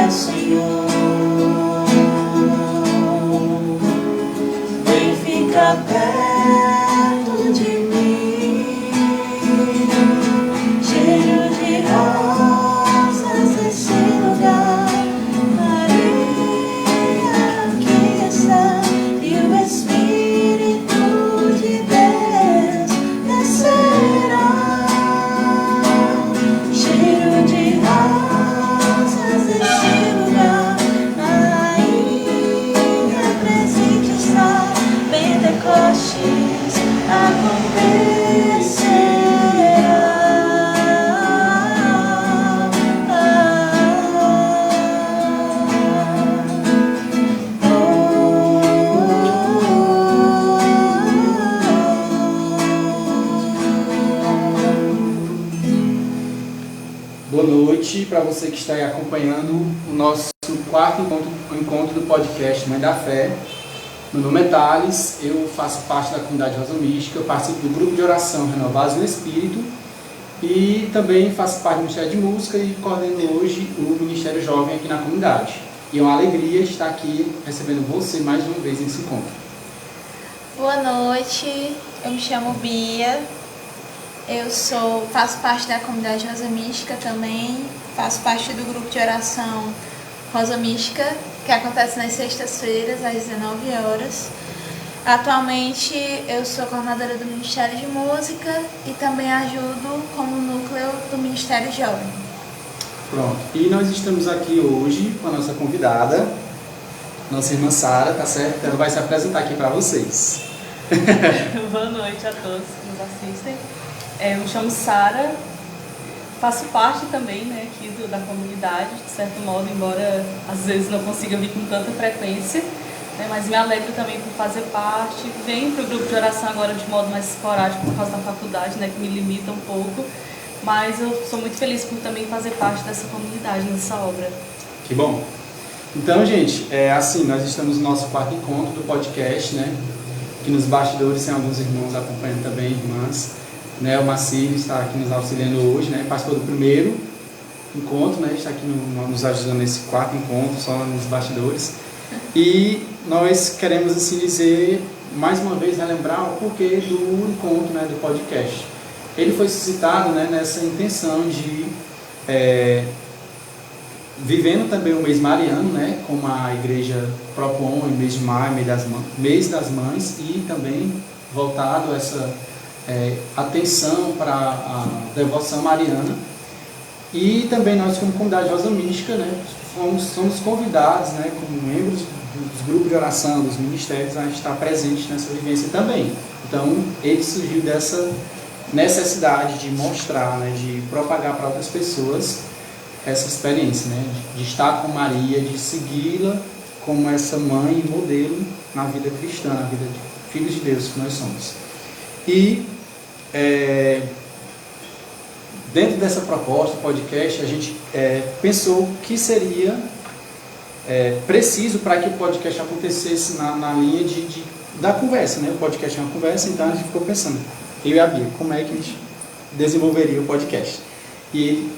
é, Senhor. Vem ficar perto de mim. Cheiro de rosas nesse lugar. Maria, aqui está. E o Espírito de Deus descerá. Cheiro de rosas nesse lugar. Rainha presente está. Pentecostes acontecerá. Boa noite para você que está aí acompanhando o nosso quarto encontro do podcast Mãe da Fé. Meu nome é Thales, eu faço parte da comunidade Rosa Mística, eu participo do grupo de oração Renovados no Espírito e também faço parte do Ministério de Música e coordeno hoje o Ministério Jovem aqui na comunidade. E é uma alegria estar aqui recebendo você mais uma vez nesse encontro. Boa noite, eu me chamo Bia, faço parte da comunidade Rosa Mística também, faço parte do grupo de oração Rosa Mística, que acontece nas sextas-feiras, às 19 horas. Atualmente, eu sou coordenadora do Ministério de Música e também ajudo como núcleo do Ministério Jovem. Pronto, e nós estamos aqui hoje com a nossa convidada, nossa irmã Sara, tá certo? Ela vai se apresentar aqui para vocês. Boa noite a todos que nos assistem. Eu me chamo Sara, faço parte também, né, aqui da comunidade, de certo modo, embora às vezes não consiga vir com tanta frequência, né, mas me alegro também por fazer parte. Venho para o grupo de oração agora de modo mais esporádico por causa da faculdade, né, que me limita um pouco, mas eu sou muito feliz por também fazer parte dessa comunidade, nessa obra. Que bom! Então, gente, nós estamos no nosso quarto encontro do podcast, né, que nos bastidores tem alguns irmãos acompanhando também, irmãs. Né, o Marcílio está aqui nos auxiliando hoje, né, participou do primeiro encontro, né, está aqui nos ajudando nesse quarto encontro, só nos bastidores. E nós queremos assim dizer, mais uma vez, relembrar o porquê do encontro, né, do podcast. Ele foi suscitado, né, nessa intenção de, vivendo também o mês mariano, né, como a igreja propõe, mês de maio, mês das mães, e também voltado a essa atenção para a devoção mariana. E também nós, como comunidade Rosa Mística, né, somos convidados, né, como membros dos grupos de oração, dos ministérios, a estar presentes nessa vivência também. Então, ele surgiu dessa necessidade de mostrar, né, de propagar para outras pessoas essa experiência, né, de estar com Maria, de segui-la como essa mãe e modelo na vida cristã, na vida de filhos de Deus que nós somos. E dentro dessa proposta, podcast, a gente pensou que seria preciso para que o podcast acontecesse na linha da conversa, né? O podcast é uma conversa, então a gente ficou pensando, eu e a Bia, como é que a gente desenvolveria o podcast? E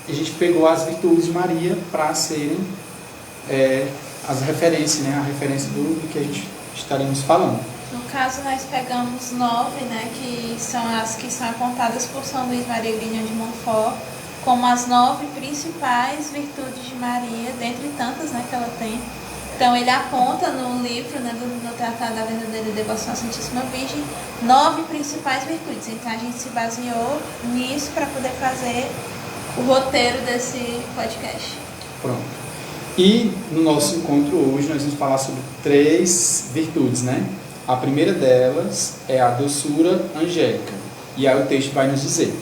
a gente pegou as virtudes de Maria para serem as referências, né? A referência do que a gente estaríamos falando. No caso, nós pegamos 9, né, que são as que são apontadas por São Luís Maria Grignion de Montfort, como as 9 principais virtudes de Maria, dentre tantas, né, que ela tem. Então, ele aponta no livro, né, no Tratado da Verdadeira Devoção à Santíssima Virgem, 9 principais virtudes. Então, a gente se baseou nisso para poder fazer o roteiro desse podcast. Pronto. E no nosso encontro hoje, nós vamos falar sobre 3 virtudes, né? A primeira delas é a doçura angélica. E aí o texto vai nos dizer: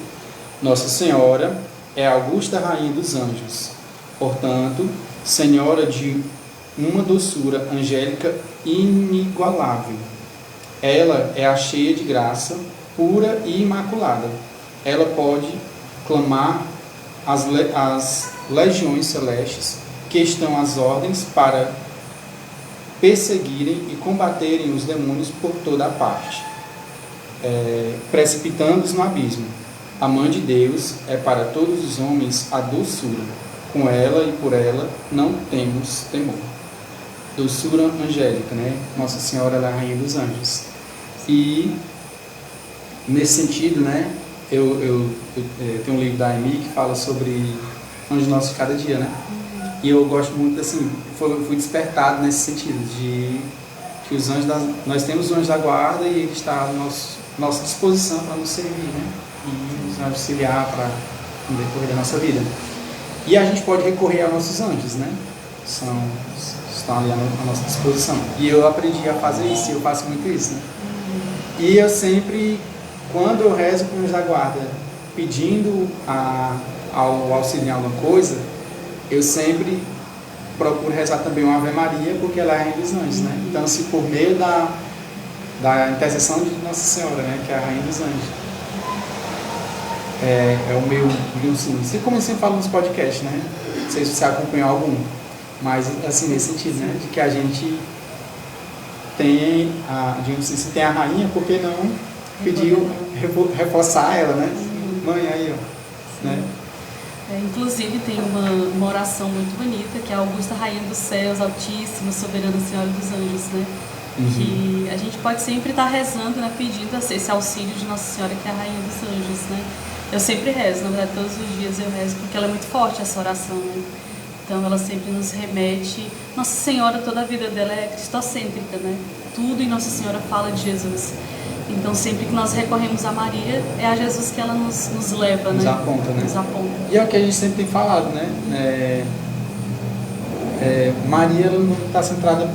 Nossa Senhora é a augusta rainha dos anjos, portanto, senhora de uma doçura angélica inigualável. Ela é a cheia de graça, pura e imaculada. Ela pode clamar as legiões celestes que estão às ordens para perseguirem e combaterem os demônios por toda a parte, precipitando-os no abismo. A Mãe de Deus é para todos os homens a doçura. com ela e por ela não temos temor. Doçura angélica, né? Nossa Senhora ela é a Rainha dos Anjos. E nesse sentido, né? Eu tenho um livro da Amy que fala sobre Anjo Nosso de Cada Dia, né? E eu gosto muito, assim, fui despertado nesse sentido, de que os anjos nós temos os anjos da guarda e ele está à nossa disposição para nos servir, né? E nos auxiliar para no decorrer da nossa vida. E a gente pode recorrer aos nossos anjos, né? Estão ali à nossa disposição. E eu aprendi a fazer isso, e eu faço muito isso, né? E eu sempre, quando eu rezo com os anjos da guarda, pedindo ao auxiliar alguma coisa, eu sempre procuro rezar também uma Ave Maria, porque ela é a Rainha dos Anjos, né? Então, assim, por meio da intercessão de Nossa Senhora, né? Que é a Rainha dos Anjos. É o meu, digamos assim, como eu sempre falo nos podcasts, né? Não sei se você acompanhou algum, mas, assim, nesse sentido, né? De que a gente tem, digamos assim, se tem a Rainha, por que não pedir, reforçar ela, né? Mãe, aí, ó, né? Inclusive tem uma oração muito bonita, que é a Augusta Rainha dos Céus, Altíssima, Soberana Senhora dos Anjos, né? Que a gente pode sempre estar rezando, né? Pedindo esse auxílio de Nossa Senhora, que é a Rainha dos Anjos, né? Eu sempre rezo, na verdade todos os dias eu rezo, porque ela é muito forte essa oração, né? Então ela sempre nos remete. Nossa Senhora, toda a vida dela é cristocêntrica, né? Tudo em Nossa Senhora fala de Jesus. Então, sempre que nós recorremos a Maria, é a Jesus que ela nos leva, nos né? aponta, né? Nos aponta. E é o que a gente sempre tem falado, né? Maria ela não está centrada,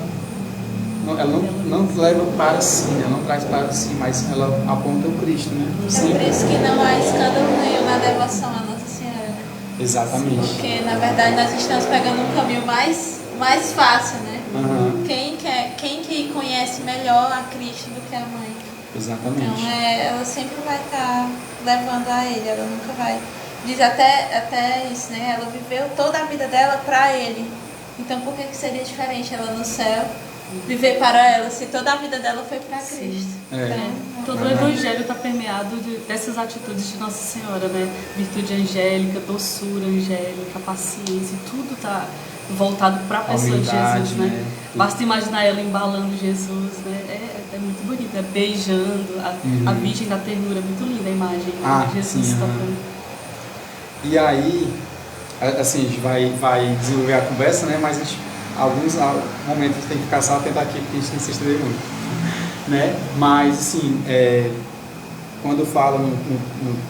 ela não leva para si, ela não traz para si, mas ela aponta o Cristo, né? É por isso que não há escândalo nenhum na devoção à Nossa Senhora. Exatamente. Porque, na verdade, nós estamos pegando um caminho mais fácil, né? Uhum. Quem que conhece melhor a Cristo do que a mãe? Exatamente. Então, ela sempre vai estar levando a ele, ela nunca vai... Diz até isso, né? Ela viveu toda a vida dela para ele. Então, por que seria diferente ela no céu viver para ela, se toda a vida dela foi para Cristo? Então, todo o Evangelho está permeado dessas atitudes de Nossa Senhora, né? Virtude angélica, doçura angélica, paciência, tudo está voltado para a pessoa de Jesus, né? Basta imaginar ela embalando Jesus, né? É muito bonito, né? Beijando a Virgem da Ternura, muito linda a imagem, né? Jesus tocando. E aí, assim, a gente vai desenvolver a conversa, né? Mas alguns momentos tem que ficar só atento aqui, porque a gente tem que se estender muito, né? Mas, assim, quando fala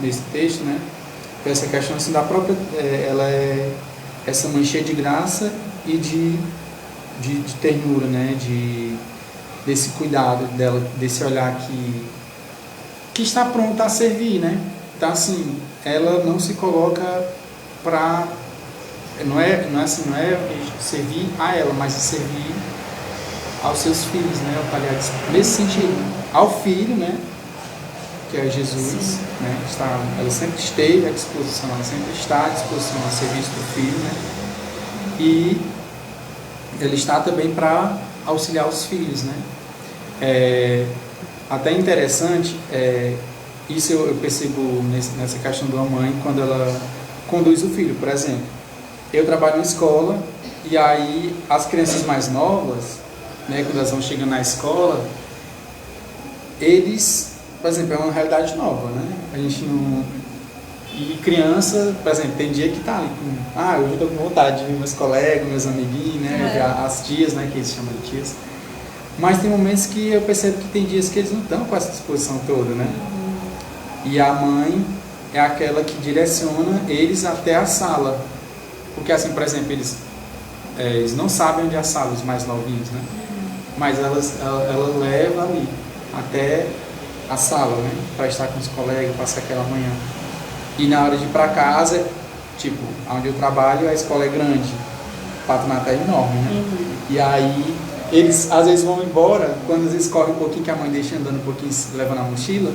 nesse texto, né? Essa questão assim, da própria, ela é essa mãe cheia de graça e de ternura, né? Desse cuidado dela, desse olhar que está pronta a servir, né? Então, assim, ela não se coloca para... Não é servir a ela, mas servir aos seus filhos, né? Aliás, nesse sentido, ao filho, né? Que é Jesus, né? Ela sempre esteve à disposição, ela sempre está à disposição a serviço do filho, né? E ele está também para auxiliar os filhos, né? Até interessante, isso eu percebo nessa questão da mãe, quando ela conduz o filho, por exemplo. Eu trabalho na escola e aí as crianças mais novas, né, quando elas vão chegando na escola, eles, por exemplo, é uma realidade nova, né? A gente não... E criança, por exemplo, tem dia que tá ali com... hoje eu tô com vontade de ver meus colegas, meus amiguinhos, né? As tias, né, que eles chamam de tias. Mas tem momentos que eu percebo que tem dias que eles não estão com essa disposição toda, né? E a mãe é aquela que direciona eles até a sala. Porque, assim, por exemplo, eles não sabem onde é a sala, os mais novinhos, né? Mas ela leva ali até a sala, né? Para estar com os colegas, passar aquela manhã. E na hora de ir para casa, tipo, onde eu trabalho, a escola é grande. O patronato é enorme, né? E aí, eles às vezes vão embora, quando às vezes corre um pouquinho, que a mãe deixa andando um pouquinho, levando a mochila,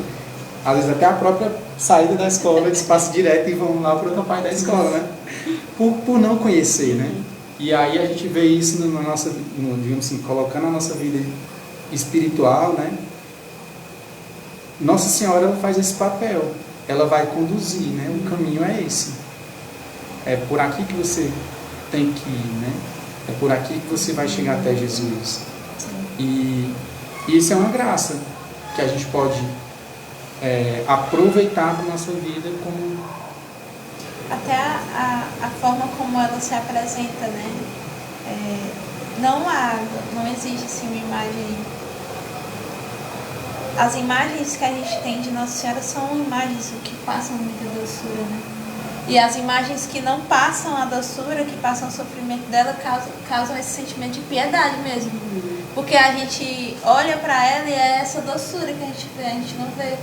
às vezes até a própria saída da escola, eles passam direto e vão lá para outra parte da escola, né? Por não conhecer, né? E aí a gente vê isso na nossa, digamos assim, colocando a nossa vida espiritual, né? Nossa Senhora faz esse papel, ela vai conduzir, né? O caminho é esse. é por aqui que você tem que ir, né? É por aqui que você vai chegar até Jesus. E isso é uma graça que a gente pode aproveitar para a nossa vida como... Até a forma como ela se apresenta, né? Não existe assim uma imagem. As imagens que a gente tem de Nossa Senhora são imagens que passam muita doçura, né? E as imagens que não passam a doçura, que passam o sofrimento dela, causam esse sentimento de piedade mesmo. Porque a gente olha para ela e é essa doçura que a gente vê, a gente não vê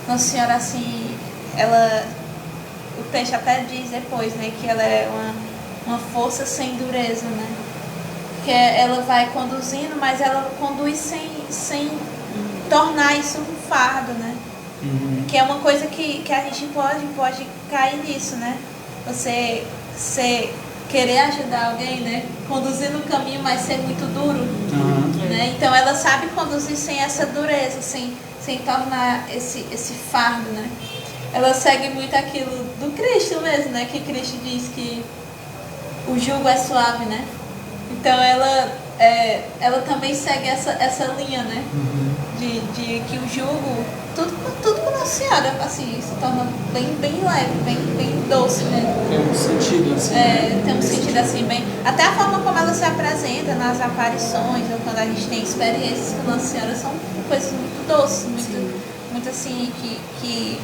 Nossa Senhora assim, o texto até diz depois, né, que ela é uma força sem dureza, né? Que ela vai conduzindo, mas ela conduz sem tornar isso um fardo, né? Que é uma coisa que a gente pode cair nisso, né? Você querer ajudar alguém, né? Conduzir no caminho, mas ser muito duro, né? Então ela sabe conduzir sem essa dureza, sem tornar esse fardo, né? Ela segue muito aquilo do Cristo mesmo, né? Que Cristo diz que o jugo é suave, né? Então ela também segue essa linha, né? De que o jugo, tudo com Nossa Senhora, assim, se torna bem leve, bem doce, né? Tem um sentido assim. Tem um sentido assim, bem. Até a forma como ela se apresenta nas aparições, ou quando a gente tem experiências com Nossa Senhora, são coisas muito doces, muito assim, que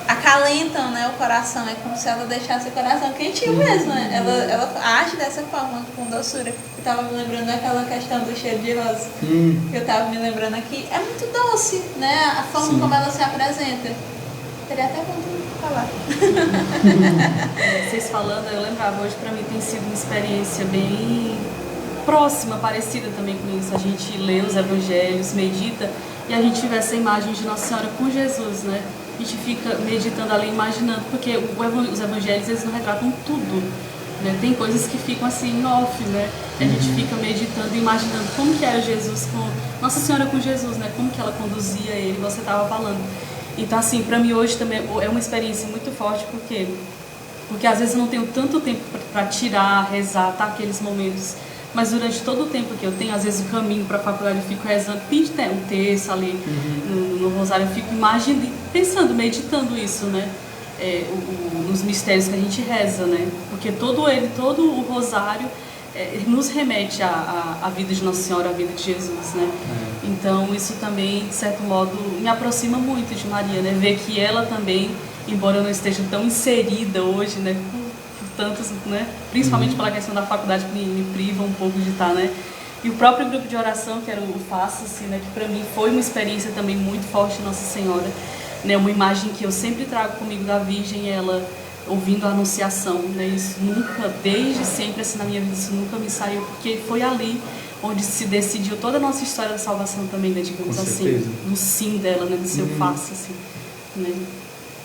acalentam, né, o coração. É como se ela deixasse o coração quentinho mesmo, né? Ela age dessa forma, com doçura. Eu tava me lembrando daquela questão do cheiro de rosa, que eu tava me lembrando aqui. É muito doce, né? A forma como ela se apresenta. Teria até como falar. Vocês falando, eu lembrava, hoje pra mim tem sido uma experiência bem próxima, parecida também com isso. A gente lê os evangelhos, medita, e a gente vê essa imagem de Nossa Senhora com Jesus, né? A gente fica meditando ali, imaginando, porque os evangelhos, eles não retratam tudo, né? Tem coisas que ficam assim em off, né? A gente fica meditando, imaginando como que era Jesus com Nossa Senhora com Jesus, né? Como que ela conduzia ele, você estava falando. Então, assim, para mim hoje também é uma experiência muito forte, porque às vezes eu não tenho tanto tempo para tirar, rezar, tá? Aqueles momentos. Mas durante todo o tempo que eu tenho, às vezes o caminho para a faculdade eu fico rezando, pedi um texto ali no rosário, eu fico imaginando, pensando, meditando isso, né? Nos mistérios que a gente reza, né? Porque todo o rosário nos remete à vida de Nossa Senhora, à vida de Jesus, né? Então isso também, de certo modo, me aproxima muito de Maria, né? Ver que ela também, embora eu não esteja tão inserida hoje, né? Tantos, né? Principalmente pela questão da faculdade que me priva um pouco de estar, né? E o próprio grupo de oração, que era o Faça-se, né? Que para mim foi uma experiência também muito forte de Nossa Senhora, né? Uma imagem que eu sempre trago comigo da Virgem, ela ouvindo a Anunciação, né? Isso nunca, desde sempre assim na minha vida, isso nunca me saiu, porque foi ali onde se decidiu toda a nossa história da salvação também, né? Digamos assim, no sim dela, né? No seu Faça-se, né?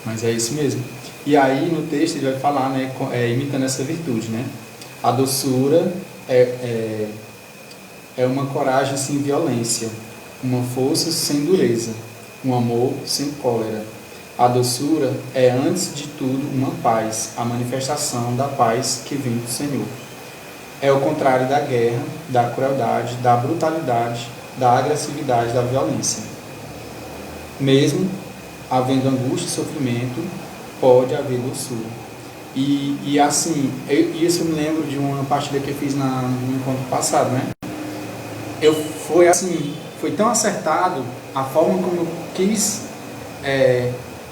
Mas é isso mesmo. E aí no texto ele vai falar, né, imitando essa virtude, né? A doçura é uma coragem sem violência, uma força sem dureza, um amor sem cólera. A doçura é, antes de tudo, uma paz, a manifestação da paz que vem do Senhor. É o contrário da guerra, da crueldade, da brutalidade, da agressividade, da violência. Mesmo havendo angústia e sofrimento, pode haver doçura. E assim, isso eu me lembro de uma partilha que eu fiz no encontro passado, né? Foi tão acertado a forma como eu quis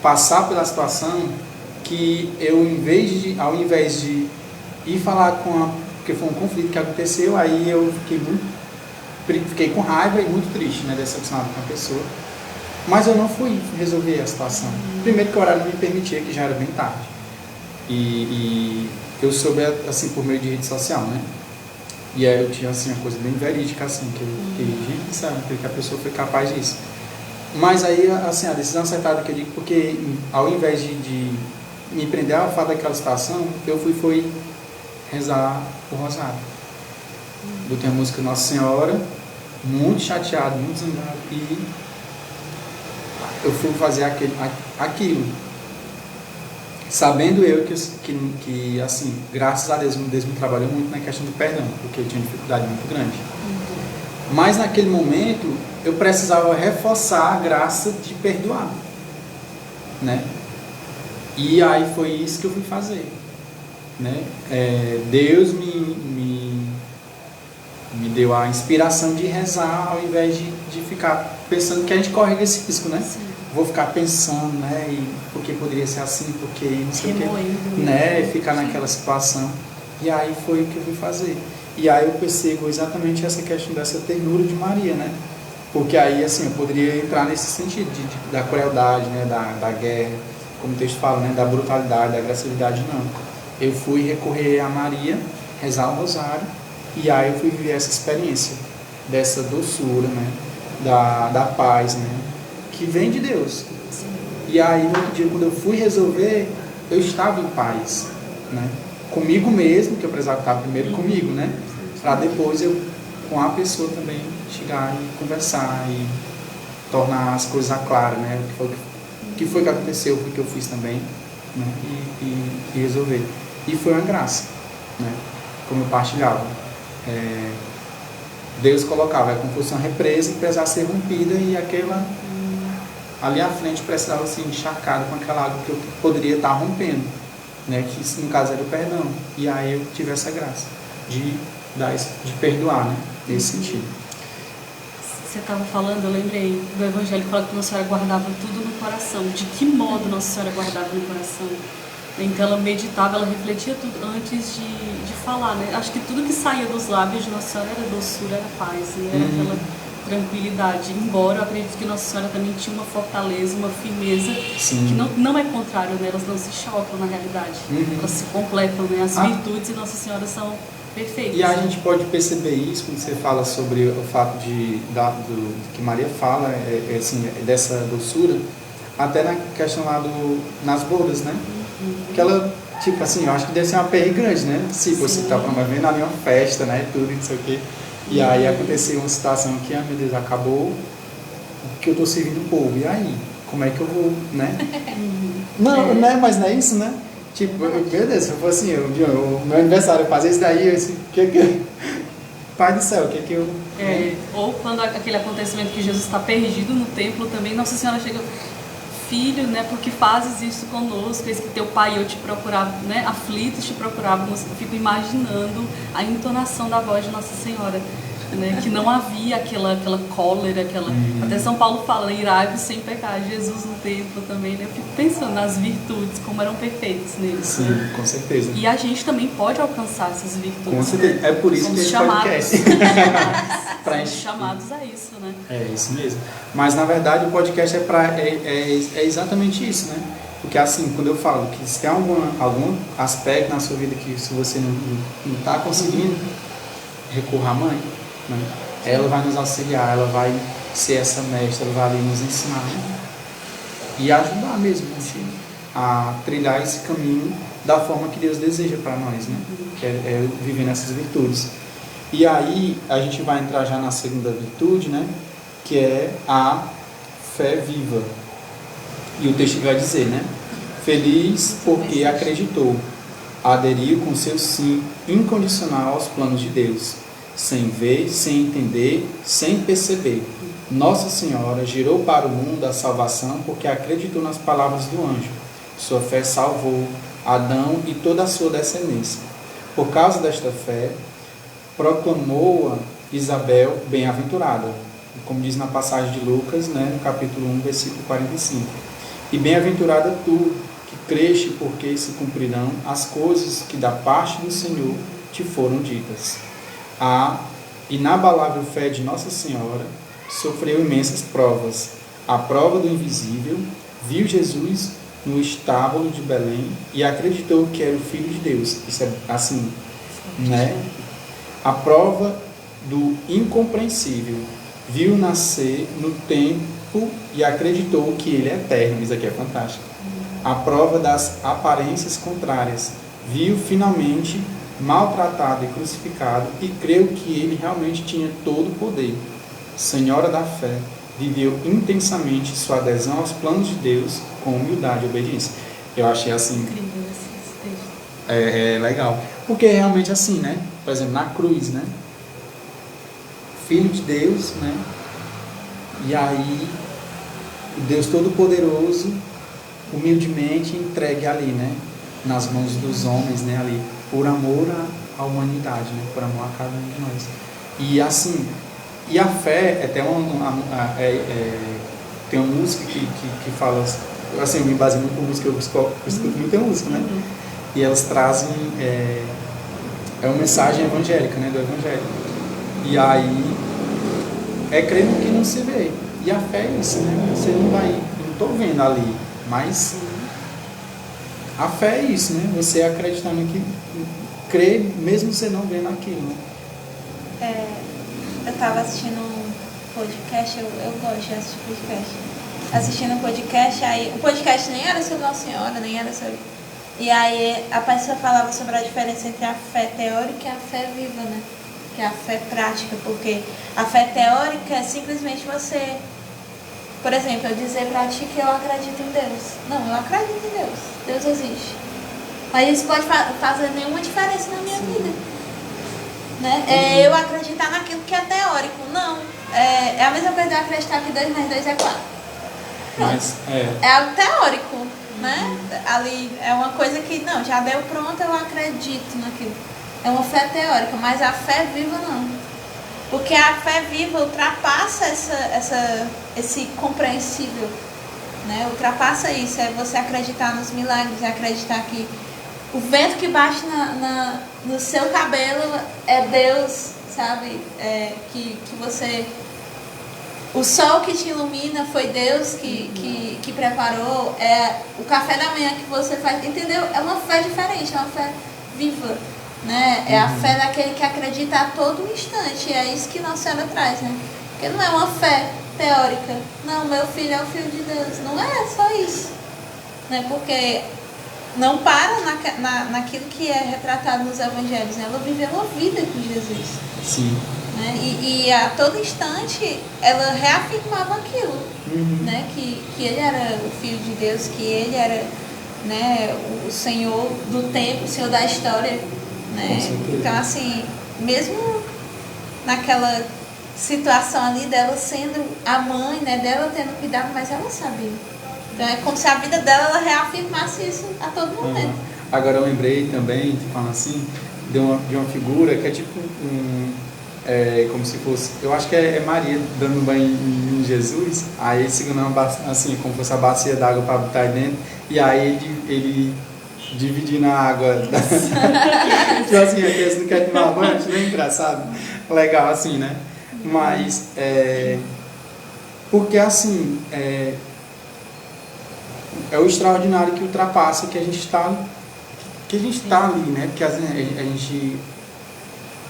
passar pela situação, que eu, ao invés de ir falar porque foi um conflito que aconteceu, aí eu fiquei com raiva e muito triste, né, decepcionado com a pessoa. Mas eu não fui resolver a situação. Primeiro que o horário não me permitia, que já era bem tarde. E eu soube, assim, por meio de rede social, né? E aí eu tinha, assim, uma coisa bem verídica, assim, gente sabe que a pessoa foi capaz disso. Mas aí, assim, a decisão acertada que eu digo, porque ao invés de me prender ao fato daquela situação, eu fui rezar o rosário. Botei a música Nossa Senhora, muito chateado, muito zangado, e eu fui fazer aquilo. sabendo eu que assim, graças a Deus me trabalhou muito na questão do perdão, porque eu tinha dificuldade muito grande. Mas naquele momento eu precisava reforçar a graça de perdoar, né? E aí foi isso que eu fui fazer, né? Deus me deu a inspiração de rezar ao invés de ficar pensando, que a gente corre esse risco, né? Sim. Vou ficar pensando, né? E porque poderia ser assim, porque não sei o que, Remoendo. né? Ficar naquela situação. E aí foi o que eu fui fazer. E aí eu percebo exatamente essa questão dessa ternura de Maria, né? Porque aí, assim, eu poderia entrar nesse sentido da crueldade, né? Da guerra, como o texto fala, né? Da brutalidade, da agressividade, não. Eu fui recorrer a Maria, rezar o rosário, e aí eu fui viver essa experiência dessa doçura, né? Da paz, né? Que vem de Deus. E aí, no outro dia, quando eu fui resolver, eu estava em paz, né? Comigo mesmo, que eu precisava estar primeiro comigo, né? Para depois eu, com a pessoa também, chegar e conversar e tornar as coisas claras, né? O que foi que aconteceu, o que eu fiz também, né? E resolver. E foi uma graça, né? Como eu partilhava. Deus colocava a confusão represa e precisava ser rompida, e aquela ali à frente precisava ser encharcada com aquela água que eu poderia estar rompendo, né? Que no caso era o perdão. E aí eu tive essa graça de perdoar, né? Nesse sentido. Você estava falando, eu lembrei do Evangelho que fala que Nossa Senhora guardava tudo no coração. De que modo Nossa Senhora guardava no coração? Então ela meditava, ela refletia tudo antes de falar, né? Acho que tudo que saía dos lábios de Nossa Senhora era doçura, era paz, né? Era aquela tranquilidade. Embora eu acredito que Nossa Senhora também tinha uma fortaleza, uma firmeza, Sim. que não é contrário, né? Elas não se chocam na realidade. Elas se completam, né? As virtudes de Nossa Senhora são perfeitas. E a gente pode perceber isso quando você fala sobre o fato que Maria fala, assim, dessa doçura, até na questão lá nas bodas, né? Que ela, tipo assim, eu acho que deve ser uma perre grande, né? Se você está promovendo ali uma festa, né? Tudo, não sei o quê. E aí aconteceu uma situação que, meu Deus, acabou que eu estou servindo o povo. E aí? Como é que eu vou, né? Não, né? Mas não é isso, né? Tipo, meu Deus, se eu fosse assim, o meu aniversário, eu fazer isso daí, eu assim, Pai do céu, o que eu... Ou quando aquele acontecimento que Jesus está perdido no templo também, Nossa Senhora chega... Filho, né, porque fazes isso conosco, eis que teu pai e eu te procurava, né, aflitos te procurávamos. Eu fico imaginando a entonação da voz de Nossa Senhora, né, que não havia aquela cólera, até São Paulo fala, irai-vos sem pecar. Jesus no templo também, né, eu fico pensando nas virtudes, como eram perfeitas neles. Sim, né? com certeza. E a gente também pode alcançar essas virtudes. Com certeza, né? é por isso Somos que esse chamados, podcast. somos chamados a isso, né? É isso mesmo. Mas na verdade o podcast é exatamente isso, né? Porque assim, quando eu falo que se tem algum aspecto na sua vida que se você não está conseguindo, recorra à mãe, né? Ela vai nos auxiliar, ela vai ser essa mestra, ela vai ali nos ensinar, né? E ajudar mesmo a trilhar esse caminho da forma que Deus deseja para nós, né? Que é viver nessas virtudes. E aí a gente vai entrar já na segunda virtude, né? Que é a fé viva. E o texto vai dizer, né? Feliz porque acreditou, aderiu com seu sim incondicional aos planos de Deus, sem ver, sem entender, sem perceber. Nossa Senhora girou para o mundo a salvação porque acreditou nas palavras do anjo. Sua fé salvou Adão e toda a sua descendência. Por causa desta fé, proclamou-a Isabel bem-aventurada, como diz na passagem de Lucas, né, no capítulo 1, versículo 45. E bem-aventurada tu, que creste, porque se cumprirão as coisas que da parte do Senhor te foram ditas. A inabalável fé de Nossa Senhora sofreu imensas provas. A prova do invisível, viu Jesus no estábulo de Belém e acreditou que era o Filho de Deus. Isso é assim, né? A prova do incompreensível, viu nascer no tempo e acreditou que ele é eterno. Isso aqui é fantástico. A prova das aparências contrárias, viu finalmente maltratado e crucificado e creu que ele realmente tinha todo o poder. Senhora da fé, viveu intensamente sua adesão aos planos de Deus com humildade e obediência. Eu achei assim, Incrível esse texto. é legal. Porque é realmente assim, né? Por exemplo, na cruz, né? Filho de Deus, né? E aí, o Deus Todo-Poderoso, humildemente entregue ali, né? Nas mãos dos homens, né? Ali, por amor à humanidade, né? Por amor a cada um de nós. E assim, e a fé, é até tem uma música que fala, assim, eu me baseio muito em música, eu escuto muita música, né? E elas trazem, uma mensagem evangélica, né? Do Evangelho. E aí, é crer no que não se vê. E a fé é isso, né? Você não vai, eu não estou vendo ali, mas a fé é isso, né? Você acreditando que crer mesmo você não vendo aquilo, né? Eu estava assistindo um podcast, eu gosto de assistir podcast. Assistindo um podcast, aí o podcast nem era sobre Nossa Senhora, nem era sobre. E aí a pessoa falava sobre a diferença entre a fé teórica e a fé viva, né? Que é a fé prática, porque a fé teórica é simplesmente você, por exemplo, eu dizer pra ti que eu acredito em Deus. Não, eu acredito em Deus. Deus existe. Mas isso pode fazer nenhuma diferença na minha vida. Né? Eu acreditar naquilo que é teórico. Não. É a mesma coisa de eu acreditar que 2 mais 2 é 4. Mas, É algo teórico, né? Ali é uma coisa que, não, já deu pronto, eu acredito naquilo. É uma fé teórica, mas a fé viva não. Porque a fé viva ultrapassa esse compreensível, né? Ultrapassa isso, é você acreditar nos milagres, é acreditar que o vento que bate no seu cabelo é Deus, sabe? Que você... O sol que te ilumina foi Deus que preparou, o café da manhã que você faz, entendeu? É uma fé diferente, é uma fé viva, né? É a fé daquele que acredita a todo instante, é isso que Nossa Senhora traz, né? Porque não é uma fé teórica, não, meu filho é o Filho de Deus, não é só isso, né? Porque não para naquilo que é retratado nos evangelhos, né? Ela viveu uma vida com Jesus. sim. Né? E a todo instante ela reafirmava aquilo, né? Que ele era o Filho de Deus, que ele era, né, o Senhor do tempo, o Senhor da história, né? Então, assim, mesmo naquela situação ali dela sendo a mãe, né, dela tendo cuidado, mas ela sabia. Então é como se a vida dela ela reafirmasse isso a todo momento. Agora eu lembrei também, falando assim, de uma figura que é tipo como se fosse, eu acho que é Maria dando banho em Jesus, aí segurando assim, como se fosse a bacia d'água para botar aí dentro, e aí ele dividindo a água. Tipo assim, aqueles não querem tomar banho, acho bem engraçado, legal assim, né? Mas, porque assim, é o extraordinário que ultrapassa que a gente está ali, né? Porque a gente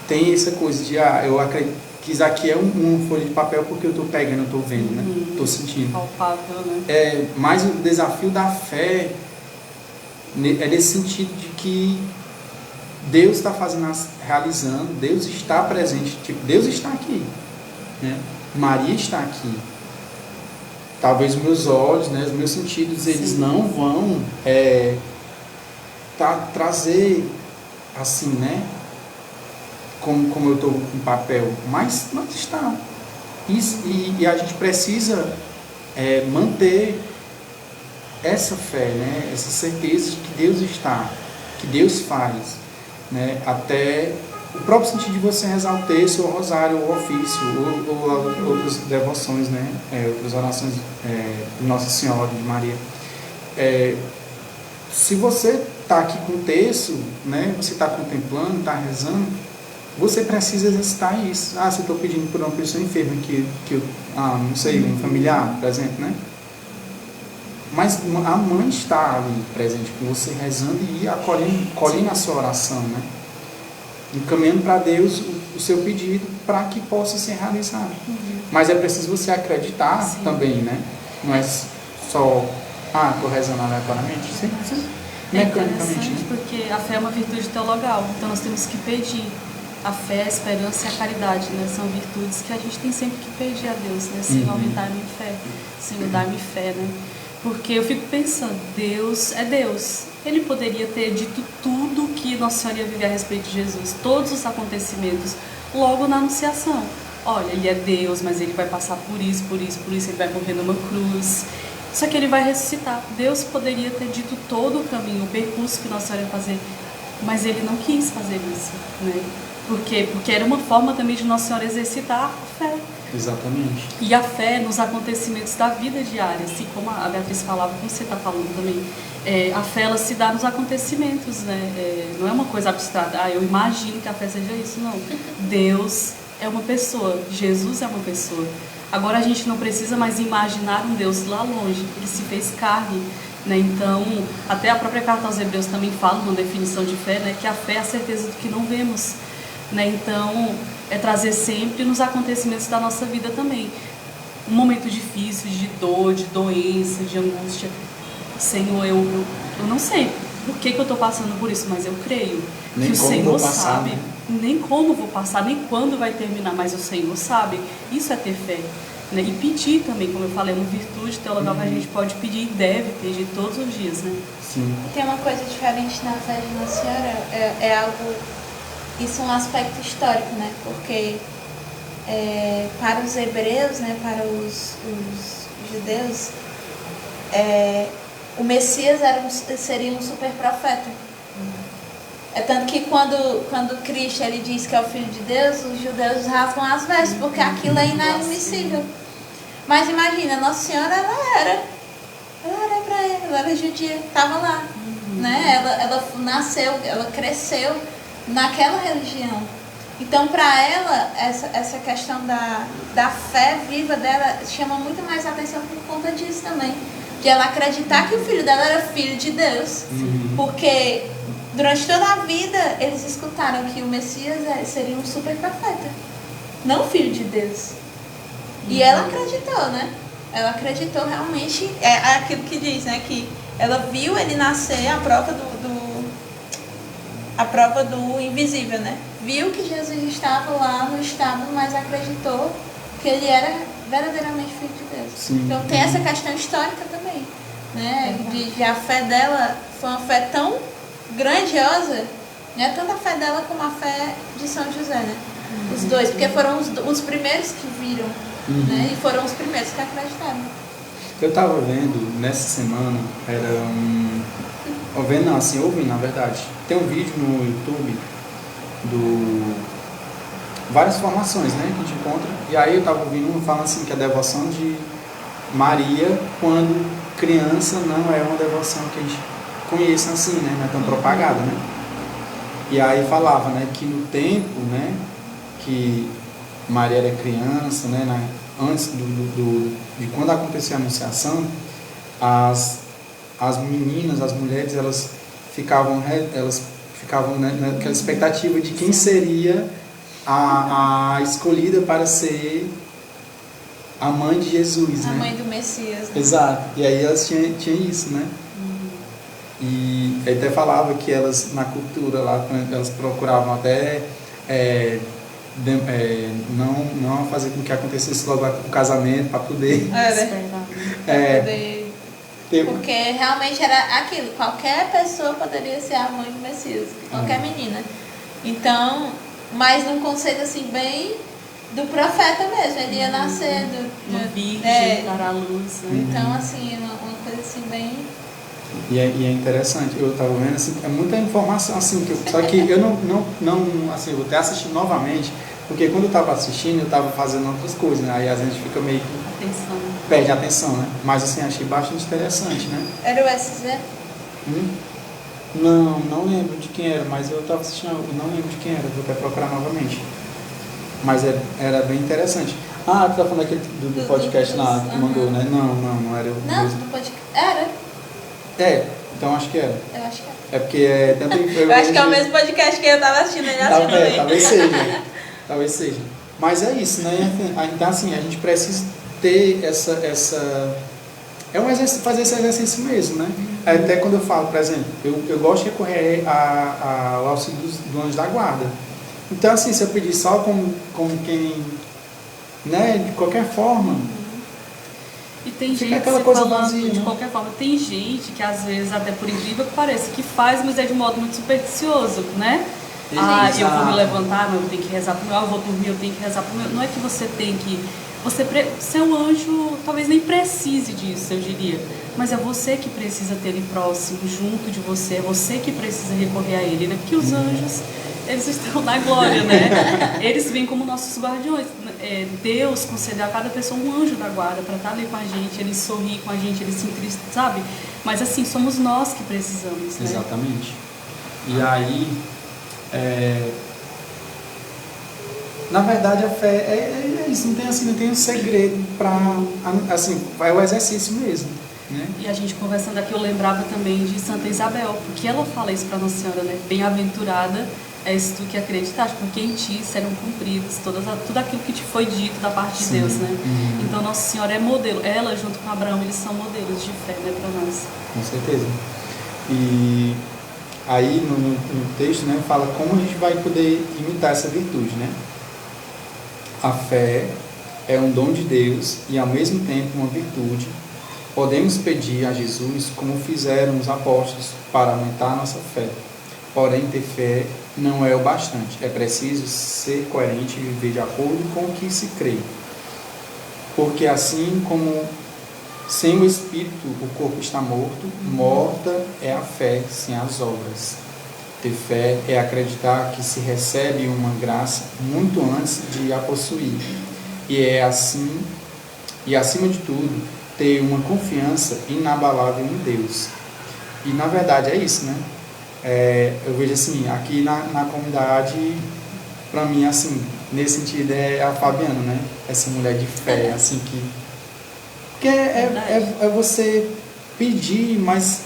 tem essa coisa de, eu acredito que isso aqui é uma folha de papel porque eu estou pegando, eu estou vendo, né? Estou sentindo. Palpável, né? Mas o desafio da fé é nesse sentido de que Deus está realizando, Deus está presente, tipo, Deus está aqui, né? Maria está aqui. Talvez os meus olhos, né, os meus sentidos, eles não vão trazer assim, né? Como eu estou com papel, mas está. E a gente precisa manter essa fé, né? Essa certeza de que Deus está, que Deus faz, né? Até o próprio sentido de você rezar o texto, o rosário, o ofício, ou outras devoções, né? Outras orações de Nossa Senhora, de Maria. Se você está aqui com o texto, né? Você está contemplando, está rezando, você precisa exercitar isso. Se eu estou pedindo por uma pessoa enferma não sei, um familiar, por exemplo, né? Mas a mãe está ali presente com você, rezando e acolhendo a sua oração, né? Encaminhando para Deus o seu pedido para que possa ser realizado. Mas é preciso você acreditar também, né? Não é só, estou rezando aleatoriamente, mecanicamente. Interessante, porque a fé é uma virtude teologal, então nós temos que pedir. A fé, a esperança e a caridade, né? São virtudes que a gente tem sempre que pedir a Deus, né? Senhor, aumentar a minha fé. Senhor, dá-me fé, né? Porque eu fico pensando, Deus é Deus. Ele poderia ter dito tudo que Nossa Senhora ia viver a respeito de Jesus, todos os acontecimentos, logo na Anunciação. Olha, ele é Deus, mas ele vai passar por isso, por isso, por isso, ele vai morrer numa cruz. Só que ele vai ressuscitar. Deus poderia ter dito todo o caminho, o percurso que Nossa Senhora ia fazer, mas ele não quis fazer isso, né? Por quê? Porque era uma forma também de Nossa Senhora exercitar a fé. Exatamente. E a fé nos acontecimentos da vida diária, assim como a Beatriz falava, como você está falando também, a fé ela se dá nos acontecimentos, né? Não é uma coisa abstrata, eu imagino que a fé seja isso, não. Deus é uma pessoa, Jesus é uma pessoa. Agora a gente não precisa mais imaginar um Deus lá longe, ele se fez carne, né? Então, até a própria carta aos Hebreus também fala, uma definição de fé, né? Que a fé é a certeza do que não vemos, né? Então, é trazer sempre nos acontecimentos da nossa vida também. Um momento difícil, de dor, de doença, de angústia. Senhor, eu não sei por que eu estou passando por isso, mas eu creio Nem que o como Senhor vou passar, sabe, né? nem como vou passar, nem quando vai terminar, mas o Senhor sabe. Isso é ter fé, né? E pedir também, como eu falei, é uma virtude teologal que a gente pode pedir e deve pedir todos os dias, né? Sim. E tem uma coisa diferente na fé de Nossa Senhora, é algo, isso é um aspecto histórico, né? Porque para os hebreus, né, para os judeus, o Messias seria um super profeta. É tanto que quando Cristo ele diz que é o Filho de Deus, os judeus rasgam as vestes, porque aquilo é inadmissível. Mas imagina, Nossa Senhora, ela era hebraia, ela era judia, estava lá. Né? Ela nasceu, ela cresceu naquela religião. Então, para ela, essa questão da fé viva dela chama muito mais atenção por conta disso também. De ela acreditar que o filho dela era filho de Deus. Porque durante toda a vida eles escutaram que o Messias seria um super profeta, não filho de Deus. E ela acreditou, né? Ela acreditou realmente, é aquilo que diz, né? Que ela viu ele nascer à prova do invisível, né? Viu que Jesus estava lá no estábulo, mas acreditou que ele era verdadeiramente filho de Deus. Sim. Então tem essa questão histórica também, né? De a fé dela foi uma fé tão grandiosa, né? Tanto a fé dela como a fé de São José, né? Os dois, porque foram os primeiros que viram, né? E foram os primeiros que acreditaram. Eu estava vendo nessa semana, ouvindo na verdade. Tem um vídeo no YouTube várias formações, né, que a gente encontra. E aí eu estava ouvindo um falando assim que a devoção de Maria, quando criança, não é uma devoção que a gente conheça assim, né, não é tão propagada, né. E aí falava, né, que no tempo, né, que Maria era criança, né, antes de quando aconteceu a Anunciação, as meninas, as mulheres, elas ficavam naquela expectativa de quem seria a escolhida para ser a mãe de Jesus, A né? mãe do Messias, né? Exato. E aí elas tinham isso, né? E até falava que elas, na cultura lá, elas procuravam até não fazer com que acontecesse logo o casamento para poder... Porque realmente era aquilo, qualquer pessoa poderia ser a mãe do Messias, qualquer menina. Então, mas num conceito assim bem do profeta mesmo, ele ia nascer uma virgem, dar à luz, né? Então assim, uma coisa assim bem... E é interessante, eu estava vendo assim, é muita informação assim, só que eu não assim, eu vou até assistir novamente, porque quando eu estava assistindo, eu estava fazendo outras coisas, né? Aí a gente fica meio que perde a atenção, né? Mas assim, achei bastante interessante, né? Era o SZ? Não lembro de quem era, mas eu estava assistindo, eu não lembro de quem era, vou até procurar novamente. Mas era bem interessante. Ah, tu tá falando daquele do podcast lá que mandou, né? Não era eu. Não, do podcast. Era? Então acho que era. Eu acho que era. É porque tanto eu acho que é o mesmo podcast que eu tava assistindo, ele assistiu também. Talvez seja. Mas é isso, né? Então assim, a gente precisa ter essa é um exercício, fazer esse exercício mesmo, né? Até quando eu falo, por exemplo, eu gosto de recorrer ao auxílio do anjo da guarda. Então assim, se eu pedir só como quem, né, de qualquer forma, E tem Fica gente aquela se coisa falando vazia, de né? qualquer forma. Tem gente que às vezes, até por incrível que pareça, que faz, mas é de modo muito supersticioso, né? Ah, eu vou me levantar, mas eu tenho que rezar pro meu, eu vou dormir, eu tenho que rezar pro meu. Não é que você tem que... Seu anjo talvez nem precise disso, eu diria. Mas é você que precisa ter ele próximo, junto de você. É você que precisa recorrer a ele, né? Porque os anjos, eles estão na glória, né? Eles vêm como nossos guardiões. Deus concedeu a cada pessoa um anjo da guarda para estar ali com a gente. Ele sorri com a gente, ele se entristece, sabe? Mas assim, somos nós que precisamos, né? Exatamente. E aí, na verdade, a fé é isso, não tem um segredo para, assim, é o exercício mesmo, né? E a gente conversando aqui, eu lembrava também de Santa Isabel, porque ela fala isso para Nossa Senhora, né? Bem-aventurada és tu que acreditaste, porque em ti serão cumpridas tudo aquilo que te foi dito da parte de Deus, né? Então Nossa Senhora é modelo, ela junto com Abraão, eles são modelos de fé, né, para nós. Com certeza. E aí no texto, né, fala como a gente vai poder imitar essa virtude, né? A fé é um dom de Deus e ao mesmo tempo uma virtude. Podemos pedir a Jesus como fizeram os apóstolos para aumentar a nossa fé. Porém, ter fé não é o bastante. É preciso ser coerente e viver de acordo com o que se crê. Porque assim como sem o Espírito o corpo está morto, morta é a fé sem as obras. Ter fé é acreditar que se recebe uma graça muito antes de a possuir. E é assim, e acima de tudo, ter uma confiança inabalável em Deus. E na verdade é isso, né? Eu vejo assim, aqui na comunidade, para mim, assim, nesse sentido é a Fabiana, né? Essa mulher de fé, assim, que é você pedir, mas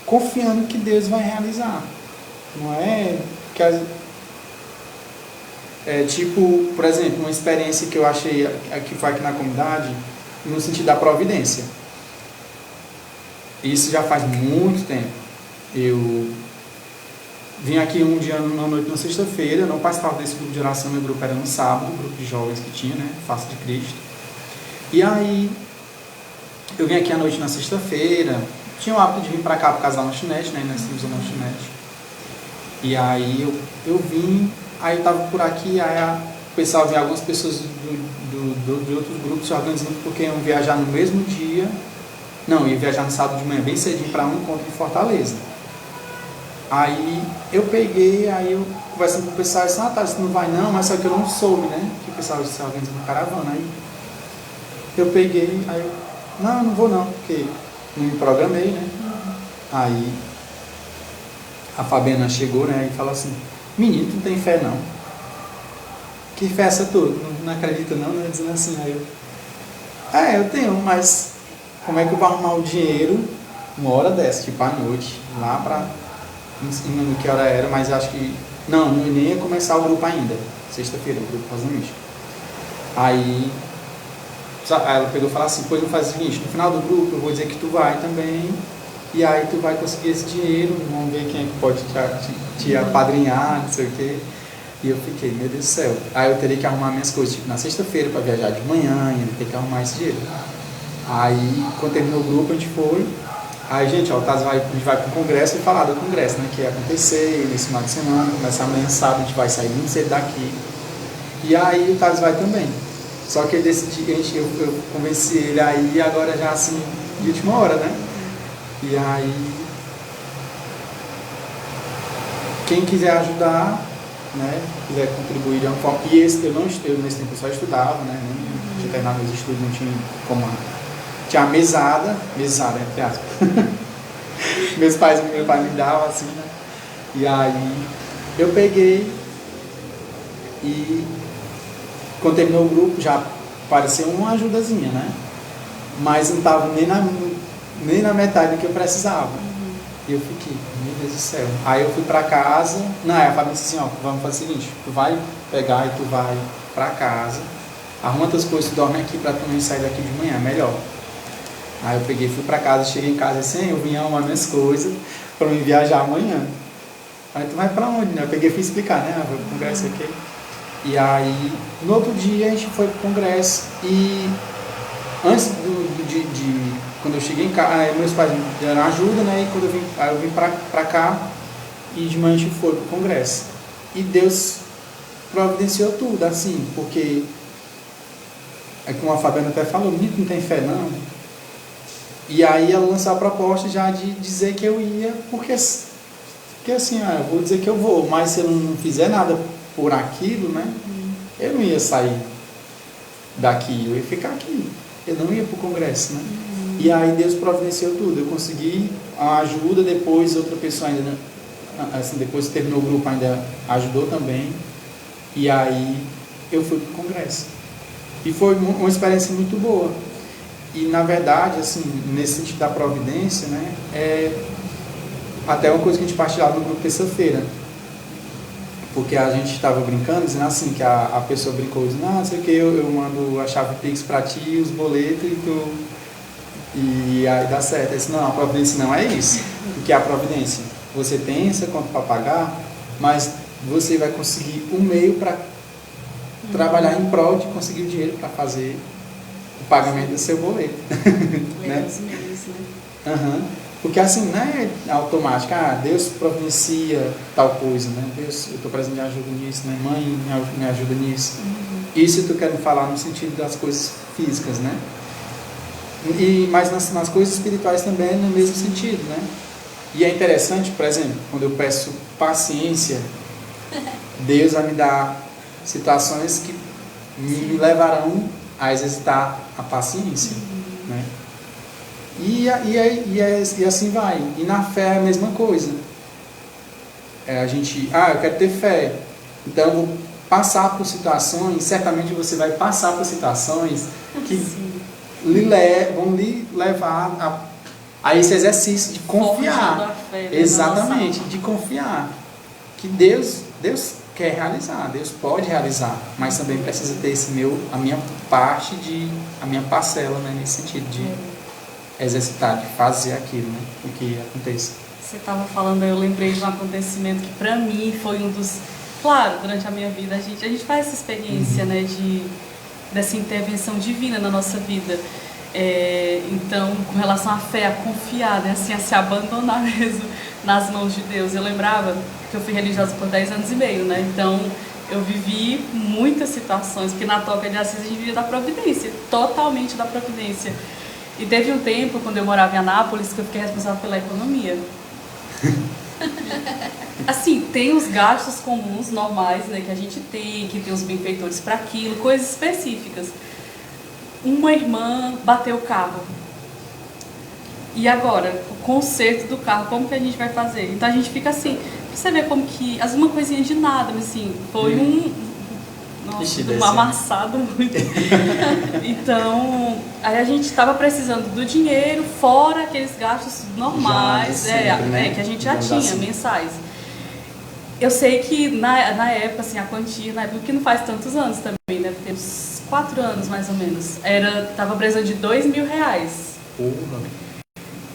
confiando que Deus vai realizar. Não é que tipo, por exemplo, uma experiência que eu achei que foi aqui na comunidade, no sentido da providência. Isso já faz muito tempo. Eu vim aqui um dia na noite, na sexta-feira, eu não participava desse grupo de oração, meu grupo era no sábado, o grupo de jovens que tinha, né, Face de Cristo. E aí, eu vim aqui à noite na sexta-feira, tinha o hábito de vir para cá por causa da lanchonete, né, nós temos a lanchonete. E aí eu vim, aí eu estava por aqui, aí o pessoal vinha, algumas pessoas de outros grupos se organizando porque iam viajar no mesmo dia, não, ia viajar no sábado de manhã bem cedinho para um encontro em Fortaleza. Aí eu peguei, aí eu conversando com o pessoal, eu disse, você não vai não, mas só que eu não soube, né, que o pessoal se organiza na caravana. Aí eu peguei, aí eu, não vou não, porque não me programei, né. Aí a Fabiana chegou, né, e falou assim, menino, tu não tem fé não? Que fé é essa tua? Não acredita não, né, dizendo assim. Aí eu tenho, mas como é que eu vou arrumar o dinheiro uma hora dessa, tipo à noite, lá pra, não sei que hora era, mas acho que, não nem ia começar o grupo ainda, sexta-feira, o grupo Rosa Mística. Aí ela pegou e falou assim, pois não faz o seguinte, no final do grupo eu vou dizer que tu vai também, e aí tu vai conseguir esse dinheiro, vamos ver quem é que pode te apadrinhar, não sei o quê. E eu fiquei, meu Deus do céu. Aí eu teria que arrumar minhas coisas, tipo, na sexta-feira para viajar de manhã, e ainda ter que arrumar esse dinheiro. Aí, quando terminou o grupo, a gente foi. Aí, gente, ó, a gente vai para o congresso e falar do congresso, né, que ia acontecer nesse final de semana, começar amanhã sábado, a gente vai sair muito cedo daqui. E aí o Taz vai também. Só que ele decidiu, eu convenci ele aí, agora já assim, de última hora, né? E aí, quem quiser ajudar, né, quiser contribuir de uma forma. E nesse tempo eu só estudava, né? Nem tinha terminado meus estudos, não tinha como. Tinha a mesada, entre aspas. meu pai me dava assim, né? E aí eu peguei e quando terminou o grupo já apareceu uma ajudazinha, né? Mas não estava nem na metade do que eu precisava. E eu fiquei, meu Deus do céu. Aí eu fui pra casa, a Fábio disse assim, ó, vamos fazer o seguinte, tu vai pegar e tu vai pra casa, arruma tuas coisas, tu dorme aqui pra tu não sair daqui de manhã, melhor. Aí eu peguei, fui pra casa, cheguei em casa assim, eu vim arrumar minhas coisas pra eu viajar amanhã. Aí tu vai pra onde, né? Eu peguei e fui explicar, né? Vou pro congresso aqui. E aí, no outro dia a gente foi pro congresso e antes quando eu cheguei em casa, meus pais me deram ajuda, né? E quando eu vim pra cá e de manhã a gente foi pro congresso. E Deus providenciou tudo, assim, porque é como a Fabiana até falou, menino não tem fé não. E aí ela lançou a proposta já de dizer que eu ia, porque assim, eu vou dizer que eu vou, mas se eu não fizer nada por aquilo, né? Eu não ia sair daqui, eu ia ficar aqui. Eu não ia pro congresso, né? E aí Deus providenciou tudo. Eu consegui a ajuda, depois outra pessoa ainda, assim, depois que terminou o grupo ainda ajudou também. E aí eu fui pro congresso. E foi uma experiência muito boa. E na verdade, assim, nesse sentido da providência, né, é até uma coisa que a gente partilhava no grupo terça-feira. Porque a gente estava brincando, dizendo assim, que a pessoa brincou, dizendo, não sei o que, eu mando a chave Pix para ti, os boletos e aí dá certo. Eu disse, não, a providência não é isso. O que é a providência? Você tem essa conta para pagar, mas você vai conseguir um meio para trabalhar em prol de conseguir o dinheiro para fazer o pagamento do seu boleto. Né? Os meios, né? Uhum. Porque assim, não é automático, Deus providencia tal coisa, né? Deus, eu estou precisando de ajuda nisso, né? Mãe me ajuda nisso. Isso eu estou querendo falar no sentido das coisas físicas, né? Mas nas coisas espirituais também é no mesmo sentido, né? E é interessante, por exemplo, quando eu peço paciência, Deus vai me dar situações que me levarão a exercitar a paciência, né? E assim vai. E na fé é a mesma coisa. A gente, eu quero ter fé, então eu vou passar por situações, certamente você vai passar por situações que vão lhe levar a esse exercício de confiar. Fé, exatamente, de confiar que Deus quer realizar, Deus pode realizar, mas também precisa ter a minha parte, a minha parcela, né, nesse sentido de exercitar, de fazer aquilo, né, o que aconteça. Você estava falando, eu lembrei de um acontecimento que para mim foi um dos... Claro, durante a minha vida a gente faz essa experiência, né, dessa intervenção divina na nossa vida. Então, com relação à fé, a confiar, né, assim, a se abandonar mesmo nas mãos de Deus. Eu lembrava que eu fui religiosa por 10 anos e meio, né? Então, eu vivi muitas situações, porque na Toca de Assis a gente vivia da providência, totalmente da providência. E teve um tempo, quando eu morava em Anápolis, que eu fiquei responsável pela economia. Assim, tem os gastos comuns, normais, né, que a gente tem, que tem os benfeitores para aquilo, coisas específicas. Uma irmã bateu o carro. E agora, o conserto do carro, como que a gente vai fazer? Então a gente fica assim, pra você ver como que, uma coisinha de nada, mas assim, foi um amassado muito. Então, aí a gente estava precisando do dinheiro, fora aqueles gastos normais, sempre, né? Que a gente já tinha, assim, mensais. Eu sei que na época, assim, a quantia, na época que não faz tantos anos também, deve ter uns 4 anos mais ou menos, tava precisando de R$2.000. Porra.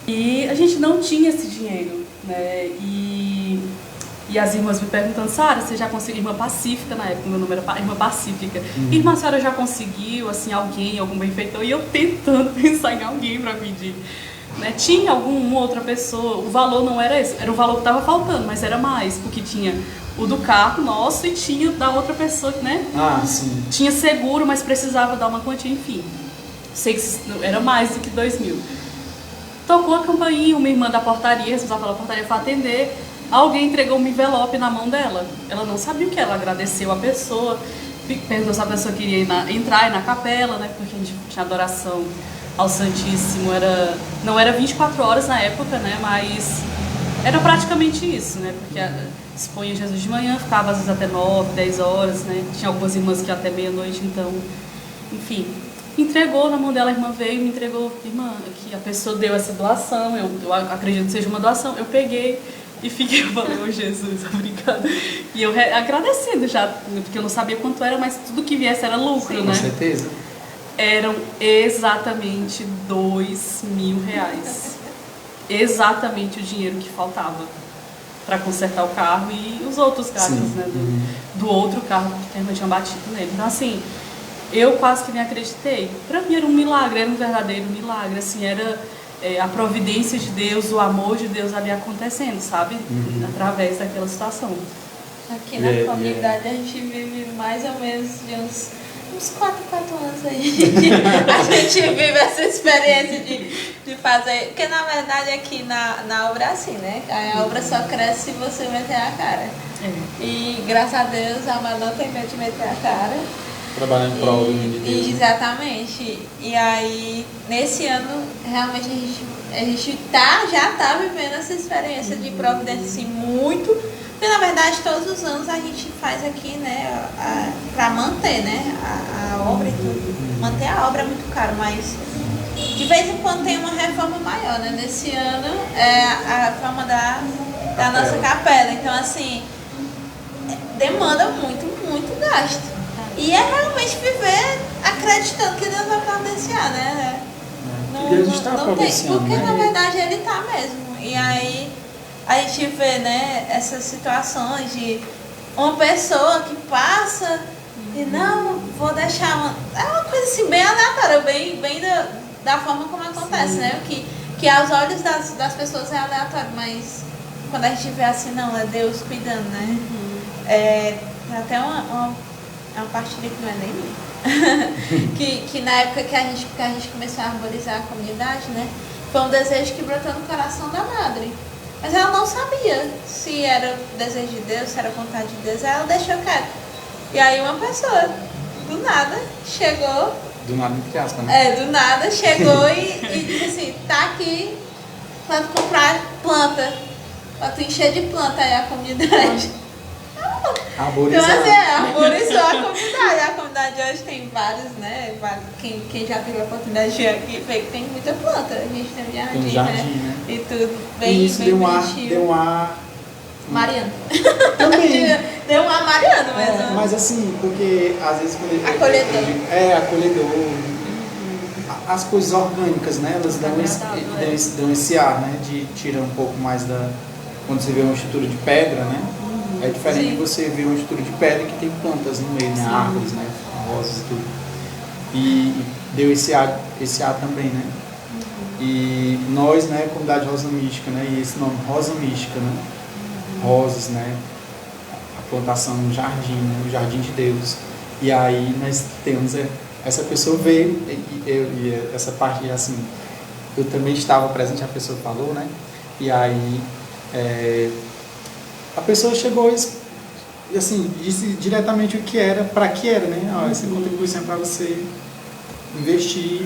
E a gente não tinha esse dinheiro, né? E as irmãs me perguntando, Sara, você já conseguiu? Irmã Pacífica, na época, meu nome era Irmã Pacífica. Irmã, a senhora já conseguiu, assim, alguém, algum benfeitor? E eu tentando pensar em alguém para pedir. Né? Tinha alguma outra pessoa, o valor não era esse, era o valor que estava faltando, mas era mais, porque tinha o do carro nosso e tinha da outra pessoa, né? Sim. Tinha seguro, mas precisava dar uma quantia, enfim. Sei que era mais do que 2.000. Tocou a campainha, uma irmã da portaria, responsável pela portaria, para atender. Alguém entregou um envelope na mão dela. Ela não sabia o que era, agradeceu a pessoa, perguntou se a pessoa queria entrar na capela, né? Porque a gente tinha adoração ao Santíssimo, não era 24 horas na época, né? Mas era praticamente isso, né? Porque expunha Jesus de manhã, ficava às vezes até 9, 10 horas, né? Tinha algumas irmãs que iam até meia-noite, então, enfim. Entregou na mão dela, a irmã veio, me entregou, irmã, aqui a pessoa deu essa doação, eu acredito que seja uma doação, eu peguei e fiquei, eu falei, oh Jesus, obrigada. E eu agradecendo já, porque eu não sabia quanto era, mas tudo que viesse era lucro, sim, né? Com certeza. Eram exatamente R$2.000. Exatamente o dinheiro que faltava para consertar o carro e os outros gastos, né? Do outro carro que a irmã tinha batido nele. Então, assim, eu quase que nem acreditei. Para mim era um milagre, era um verdadeiro milagre, assim, era a providência de Deus, o amor de Deus ali acontecendo, sabe? Através daquela situação. Aqui na comunidade a gente vive mais ou menos de uns 4 anos aí. A gente vive essa experiência de fazer. Porque na verdade aqui na obra é assim, né? A obra só cresce se você meter a cara. E graças a Deus a Amanda não tem medo de meter a cara. Trabalhando em prol do reino de Deus. Exatamente. E aí, nesse ano, realmente a gente já tá vivendo essa experiência de providência assim, muito. Porque na verdade todos os anos a gente faz aqui, né, para manter, né, a obra e tudo. Manter a obra é muito caro, mas de vez em quando tem uma reforma maior, né? Nesse ano é a reforma da nossa capela. Então assim, demanda muito gasto. E é realmente viver acreditando que Deus vai providenciar, né? Deus está providenciando, porque né? na verdade Ele está mesmo. E aí a gente vê, né, essas situações de uma pessoa que passa e não, vou deixar uma... É uma coisa assim bem aleatória, bem da forma como acontece, né? Que aos olhos das pessoas é aleatório, mas quando a gente vê assim, não, é Deus cuidando, né? Tem até uma partilha que não é nem minha. que na época que a gente começou a arborizar a comunidade, né? Foi um desejo que brotou no coração da madre. Mas ela não sabia se era desejo de Deus, se era vontade de Deus. Ela deixou quieto. E aí uma pessoa, do nada, chegou... Do nada, entre aspas, né? do nada, chegou e disse assim, tá aqui pra tu comprar planta. Pra tu encher de planta aí a comunidade. Arborizar. Então, assim, arborizou a comunidade. A comunidade hoje tem vários, né? Quem já teve a oportunidade de vir aqui, vê que tem muita planta. A gente tem um jardim, né? E tudo bem, e isso bem deu um ar... Mariano. Também. Deu um ar Mariano mesmo. Mas assim, porque às vezes quando Acolhedor. Acolhedor. As coisas orgânicas, né? Elas dão esse ar, né? De tirar um pouco mais da... Quando você vê uma estrutura de pedra, né? É diferente de você ver uma estrutura de pedra que tem plantas no meio, né? Árvores, né? Rosas e tudo. E deu esse ar também, né? E nós, né? Comunidade Rosa Mística, né? E esse nome, Rosa Mística, né? Rosas, né? A plantação no jardim, né? O jardim de Deus. E aí nós temos... Essa pessoa veio e essa parte, assim... Eu também estava presente, a pessoa falou, né? E aí... a pessoa chegou e assim, disse diretamente o que era, para que era, né? Essa contribuição para você investir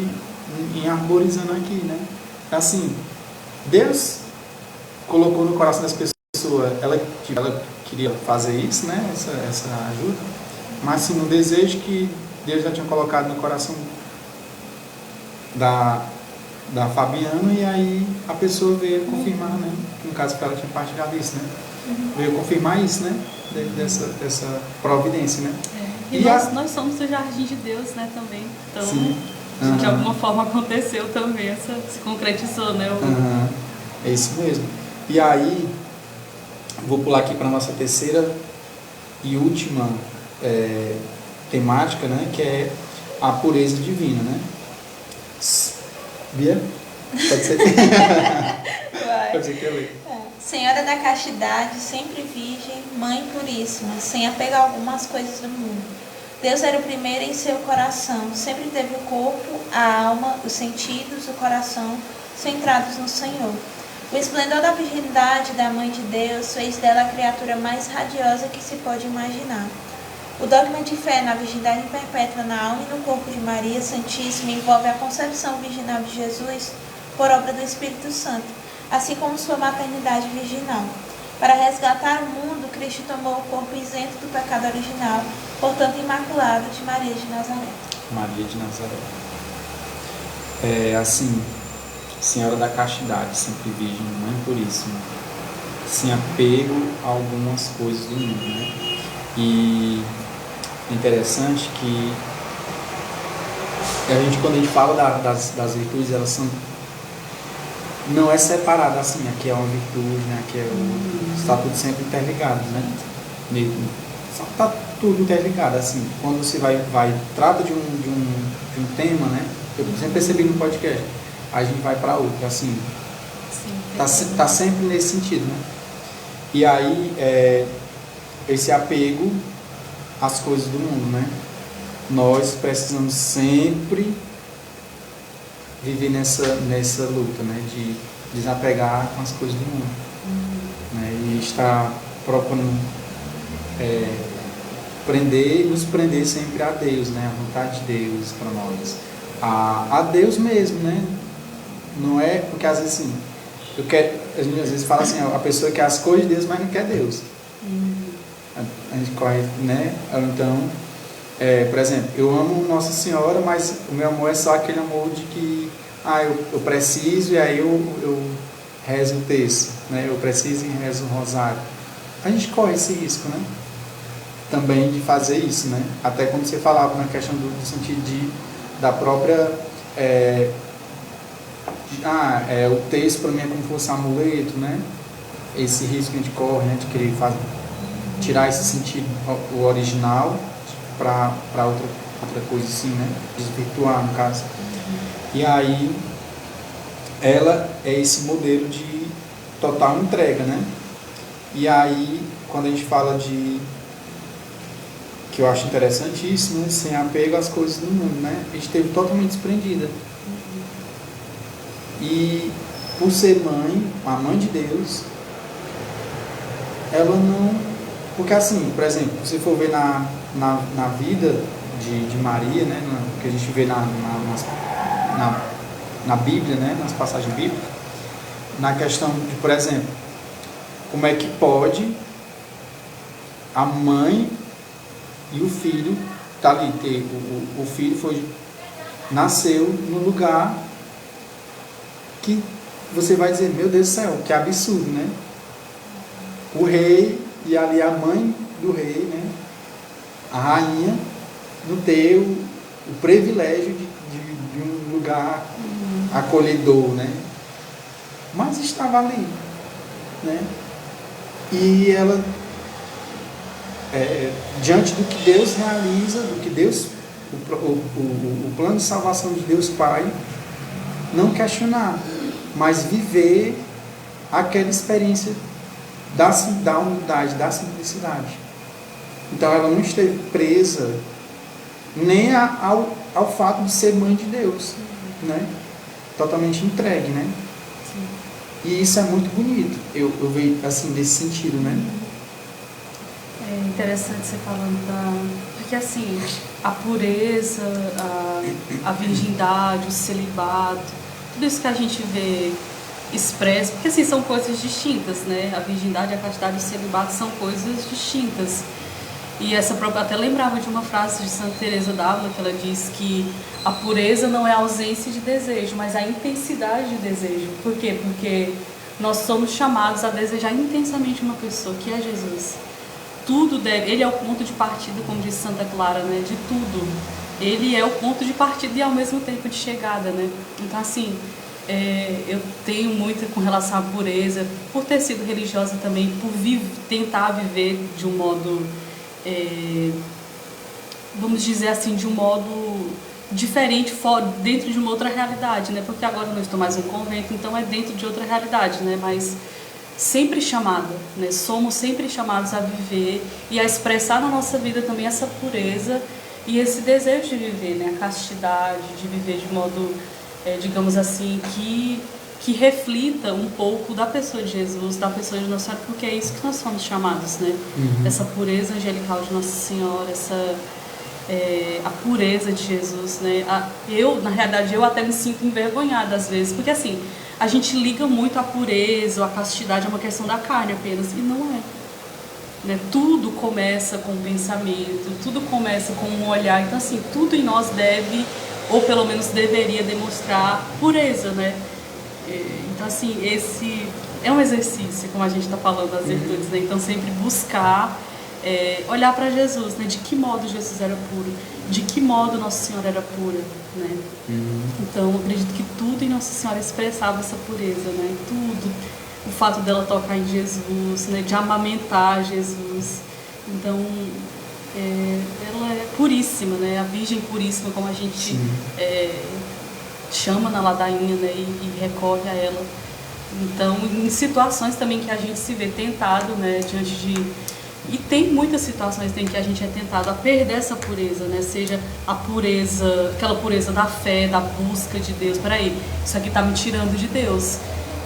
em arborizando aqui, né? Assim, Deus colocou no coração das pessoas, ela queria fazer isso, né? Essa ajuda, mas assim, no desejo que Deus já tinha colocado no coração da Fabiana, e aí a pessoa veio confirmar, né? No caso que ela tinha partilhado isso, né? Veio confirmar isso, né? Dessa providência, né? E nós somos o jardim de Deus, né, também. Então, sim. De alguma forma aconteceu também, se concretizou, né? É isso mesmo. E aí, vou pular aqui para a nossa terceira e última temática, né? Que é a pureza divina, né? Bia? Pode ser? Pode ser que eu leio. Senhora da castidade, sempre virgem, mãe puríssima, sem apego a algumas coisas do mundo. Deus era o primeiro em seu coração, sempre teve o corpo, a alma, os sentidos, o coração centrados no Senhor. O esplendor da virgindade da Mãe de Deus fez dela a criatura mais radiosa que se pode imaginar. O dogma de fé na virgindade perpétua na alma e no corpo de Maria Santíssima envolve a concepção virginal de Jesus por obra do Espírito Santo, assim como sua maternidade virginal. Para resgatar o mundo, Cristo tomou o corpo isento do pecado original, portanto imaculado, de Maria de Nazaré. Maria de Nazaré. Assim, Senhora da castidade, sempre virgem, mãe puríssima, sem apego a algumas coisas do mundo, né? E é interessante que a gente, quando a gente fala das virtudes, elas são... Não é separado assim, aqui é uma virtude, né? Aqui é está tudo sempre interligado, né? Tá tudo interligado, assim, quando você trata de um tema, né? Eu sempre percebi no podcast, a gente vai para outro, assim, Sim, tá sempre nesse sentido, né? E aí, esse apego às coisas do mundo, né? Nós precisamos sempre viver nessa luta, né? De desapegar com as coisas do mundo, né? E estar propondo nos prender sempre a Deus, né? A vontade de Deus para nós, a Deus mesmo, né? Não é porque às vezes assim, a gente às vezes fala assim, a pessoa quer as coisas de Deus, mas não quer Deus. A gente corre, né? Então, por exemplo, eu amo Nossa Senhora, mas o meu amor é só aquele amor de que eu preciso e aí eu rezo o terço, né? Eu preciso e rezo o rosário. A gente corre esse risco, né? Também de fazer isso, né? Até quando você falava na questão do sentido da própria o texto para mim é como se fosse um amuleto, né? Esse risco que a gente corre, né? De querer tirar esse sentido, o original, para outra coisa assim, né? Desvirtuar, no caso. E aí, ela é esse modelo de total entrega, né? E aí, quando a gente fala que eu acho interessantíssimo, né? Sem apego às coisas do mundo, né? A gente esteve totalmente desprendida. E por ser mãe, a mãe de Deus, ela não... Porque assim, por exemplo, se você for ver na vida de Maria, né, que a gente vê na Bíblia, né, nas passagens bíblicas, na questão de, por exemplo, como é que pode a mãe e o filho tá ali, o filho nasceu no lugar que você vai dizer, meu Deus do céu, que absurdo, né? O rei e ali a mãe do rei, né? A rainha, não ter o privilégio de um lugar acolhedor, né? Mas estava ali, né? E ela, diante do que Deus realiza, do que Deus, o plano de salvação de Deus Pai, não questionar, mas viver aquela experiência da humildade, da simplicidade. Então ela não esteve presa nem ao fato de ser mãe de Deus, né? Totalmente entregue, né? sim. E isso é muito bonito, eu vejo assim, nesse sentido, né? É interessante você falando porque assim, a pureza, a virgindade, o celibato, tudo isso que a gente vê expresso, porque assim, são coisas distintas, né? A virgindade, a castidade e o celibato são coisas distintas. E essa própria, até lembrava de uma frase de Santa Teresa d'Ávila, que ela diz que a pureza não é a ausência de desejo, mas a intensidade de desejo. Por quê? Porque nós somos chamados a desejar intensamente uma pessoa, que é Jesus. Ele é o ponto de partida, como disse Santa Clara, né? De tudo. Ele é o ponto de partida e ao mesmo tempo de chegada, né? Então assim, eu tenho muito com relação à pureza, por ter sido religiosa também, por tentar viver de um modo, vamos dizer assim, de um modo diferente, dentro de uma outra realidade, né? Porque agora eu não estou mais em convento, então é dentro de outra realidade, né? Mas sempre chamada, né? Somos sempre chamados a viver e a expressar na nossa vida também essa pureza e esse desejo de viver, né? A castidade, de viver de modo, digamos assim, que reflita um pouco da pessoa de Jesus, da pessoa de Nossa Senhora, porque é isso que nós somos chamados, né? Essa pureza angelical de Nossa Senhora, a pureza de Jesus, né? Na realidade, eu até me sinto envergonhada às vezes, porque assim, a gente liga muito a pureza ou a castidade a uma questão da carne apenas, e não é. Né? Tudo começa com o pensamento, tudo começa com um olhar, então assim, tudo em nós deve, ou pelo menos deveria demonstrar pureza, né? Então assim, esse é um exercício, como a gente está falando das virtudes, né? Então sempre buscar olhar para Jesus, né? De que modo Jesus era puro, de que modo Nossa Senhora era pura, né? Então eu acredito que tudo em Nossa Senhora expressava essa pureza, né? Tudo, o fato dela tocar em Jesus, né? De amamentar Jesus. Então ela é puríssima, né? A Virgem puríssima, como a gente Sim. chama na ladainha, né? E recorre a ela. Então, em situações também que a gente se vê tentado, né? Diante de... E tem muitas situações em que a gente é tentado a perder essa pureza, né? Seja a pureza, aquela pureza da fé, da busca de Deus. Peraí, isso aqui está me tirando de Deus.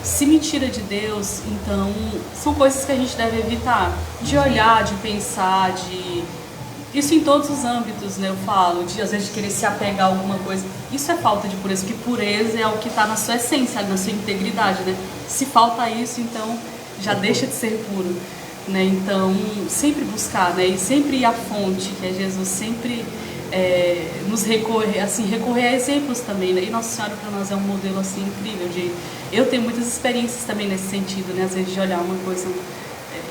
Se me tira de Deus, então são coisas que a gente deve evitar. De olhar, de pensar, de... Isso em todos os âmbitos, né? Eu falo, de às vezes de querer se apegar a alguma coisa. Isso é falta de pureza, porque pureza é o que está na sua essência, na sua integridade, né? Se falta isso, então já deixa de ser puro. Né? Então, sempre buscar, né? E sempre ir à fonte, que é Jesus, sempre nos recorrer a exemplos também, né? E Nossa Senhora para nós é um modelo assim incrível. Eu tenho muitas experiências também nesse sentido, né? Às vezes de olhar uma coisa,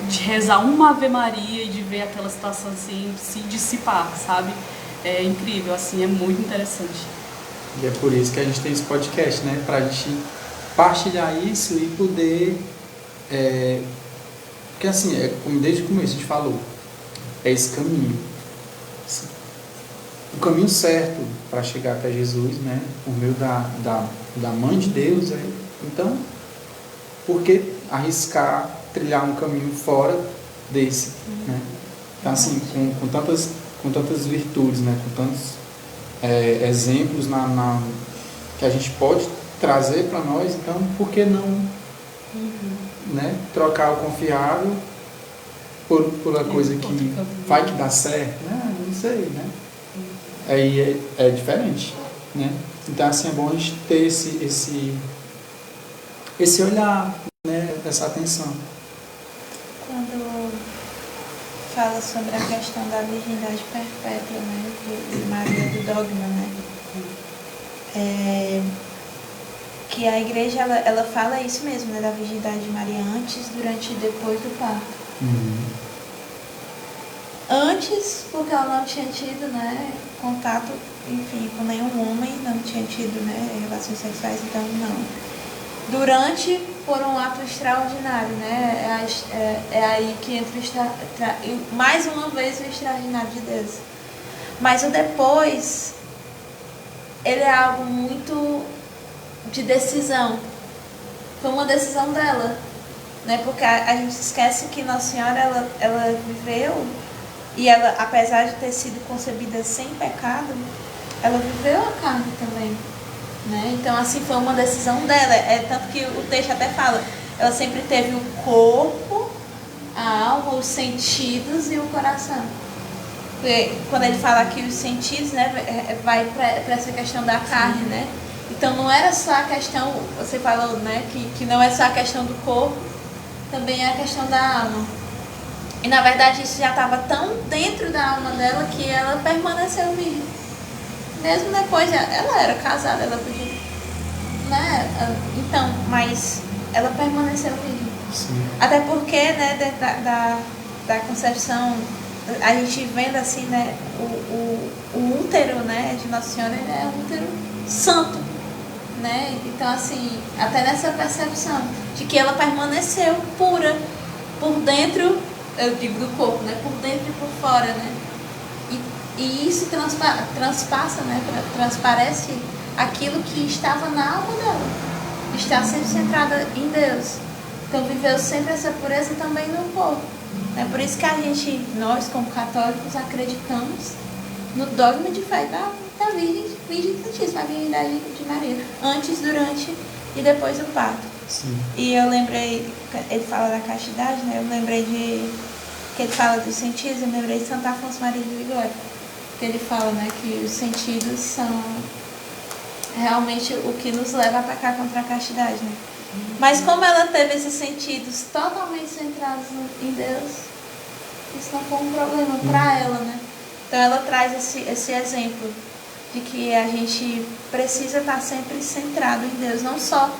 de rezar uma Ave Maria e de ver aquela situação assim se dissipar, sabe? É incrível, assim, é muito interessante. E é por isso que a gente tem esse podcast, né? Para a gente partilhar isso e poder... Porque assim, como desde o começo a gente falou, é esse caminho. O caminho certo para chegar até Jesus, né? Por meio da Mãe de Deus. Então, por que arriscar trilhar um caminho fora desse? Né? Então, assim, com tantas virtudes, né? Com tantos exemplos que a gente pode trazer para nós, então, por que não... Né? Trocar o confiável por uma coisa que vai que dá certo, né? Não sei, né? Aí é diferente, né? Então assim é bom a gente ter esse olhar, né? Essa atenção. Quando fala sobre a questão da virgindade perpétua, né? De Maria, do dogma, né? Que a igreja ela fala isso mesmo, né, da virgindade de Maria antes, durante e depois do parto. Antes, porque ela não tinha tido, né, contato, enfim, com nenhum homem, não tinha tido, né, relações sexuais, então não. Durante, por um ato extraordinário, né, é aí que entra mais uma vez o extraordinário de Deus. Mas o depois, ele é algo muito... de decisão. Foi uma decisão dela, né? Porque a gente esquece que Nossa Senhora ela viveu e ela, apesar de ter sido concebida sem pecado, ela viveu a carne também, né? Então assim foi uma decisão dela. Tanto que o texto até fala, ela sempre teve o corpo, a alma, os sentidos e o coração. Porque quando ele fala aqui os sentidos, né, vai para essa questão da carne, né? Então não era só a questão, você falou, né, que não é só a questão do corpo, também é a questão da alma. E na verdade isso já estava tão dentro da alma dela que ela permaneceu virgem. Mesmo depois, ela era casada, ela podia, né? Então, mas ela permaneceu virgem. Sim. Até porque, né, dentro da concepção, a gente vendo assim, né, o útero, né, de Nossa Senhora, ele é um útero santo. Né? Então, assim, até nessa percepção de que ela permaneceu pura por dentro, eu digo do corpo, né? Por dentro e por fora, né? E isso transpassa, né? Transparece aquilo que estava na alma dela, está sempre centrada em Deus. Então, viveu sempre essa pureza também no corpo. É por isso que nós como católicos, acreditamos no dogma de fé da Virgem Santíssima, a virgindade de Maria, antes, durante e depois do parto. Sim. E eu lembrei, ele fala da castidade, né? Eu lembrei que ele fala dos sentidos, eu lembrei de Santo Afonso Maria de Ligório, que ele fala, né, que os sentidos são realmente o que nos leva a atacar contra a castidade, né? Mas como ela teve esses sentidos totalmente centrados em Deus, isso não foi um problema para ela, né? Então ela traz esse exemplo de que a gente precisa estar sempre centrado em Deus, não só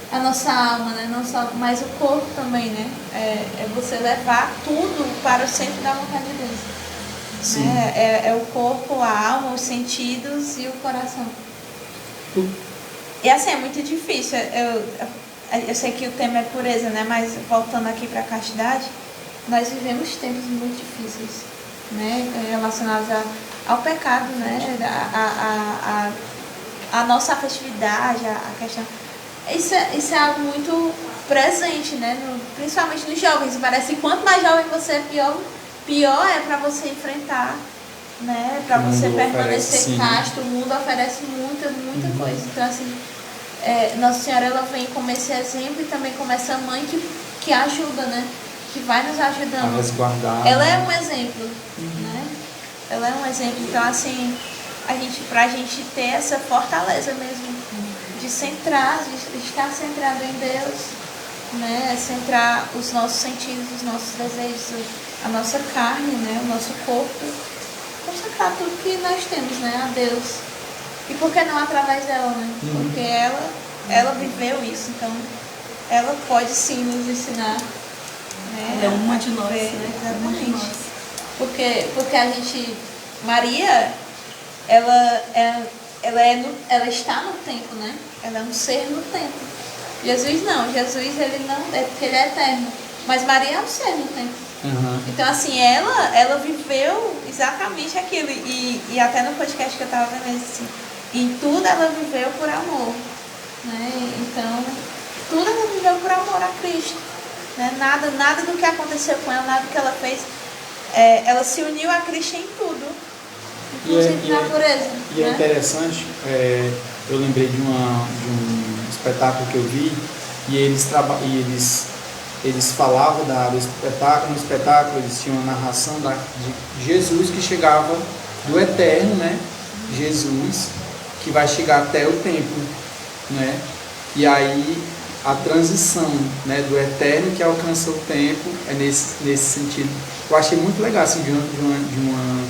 a nossa alma, né? Não só, mas o corpo também, né? É você levar tudo para o centro da vontade de Deus. Sim. Né? É o corpo, a alma, os sentidos e o coração. E assim, é muito difícil. Eu sei que o tema é pureza, né? Mas voltando aqui para a castidade, nós vivemos tempos muito difíceis. né, relacionados ao pecado, né, a nossa afetividade, a questão. Isso é algo muito presente, né, principalmente nos jovens. Parece que quanto mais jovem você é, pior é para você enfrentar, né, para você permanecer casto. O mundo oferece muita coisa. Então, assim, Nossa Senhora, ela vem como esse exemplo e também como essa mãe que ajuda, né, que vai nos ajudando. A resguardar. Ela é um exemplo, né? Ela é um exemplo. Então, assim, pra gente ter essa fortaleza mesmo de centrar, de estar centrado em Deus, né? Centrar os nossos sentidos, os nossos desejos, a nossa carne, né? O nosso corpo. Consacrar tudo que nós temos, né? A Deus. E por que não através dela, né? Porque ela viveu isso, então ela pode sim nos ensinar. Né? Ela é uma de nós, né? Exatamente. Uma de nós. Porque a gente, Maria, ela está no tempo, né? Ela é um ser no tempo. Jesus não, Jesus ele não, porque ele é eterno. Mas Maria é um ser no tempo. Então, assim, ela viveu exatamente aquilo. E até no podcast que eu estava vendo, assim, em tudo ela viveu por amor. Né? Então, tudo ela viveu por amor a Cristo. Né? Nada do que aconteceu com ela, nada do que ela fez, ela se uniu a Cristo em tudo, inclusive na pureza. E né? é interessante, eu lembrei de um espetáculo que eu vi, e eles falavam do espetáculo. No espetáculo eles tinham a narração de Jesus que chegava do eterno, né? Jesus que vai chegar até o templo, né? E aí a transição, né, do eterno que alcança o tempo é nesse sentido. Eu achei muito legal, assim, de uma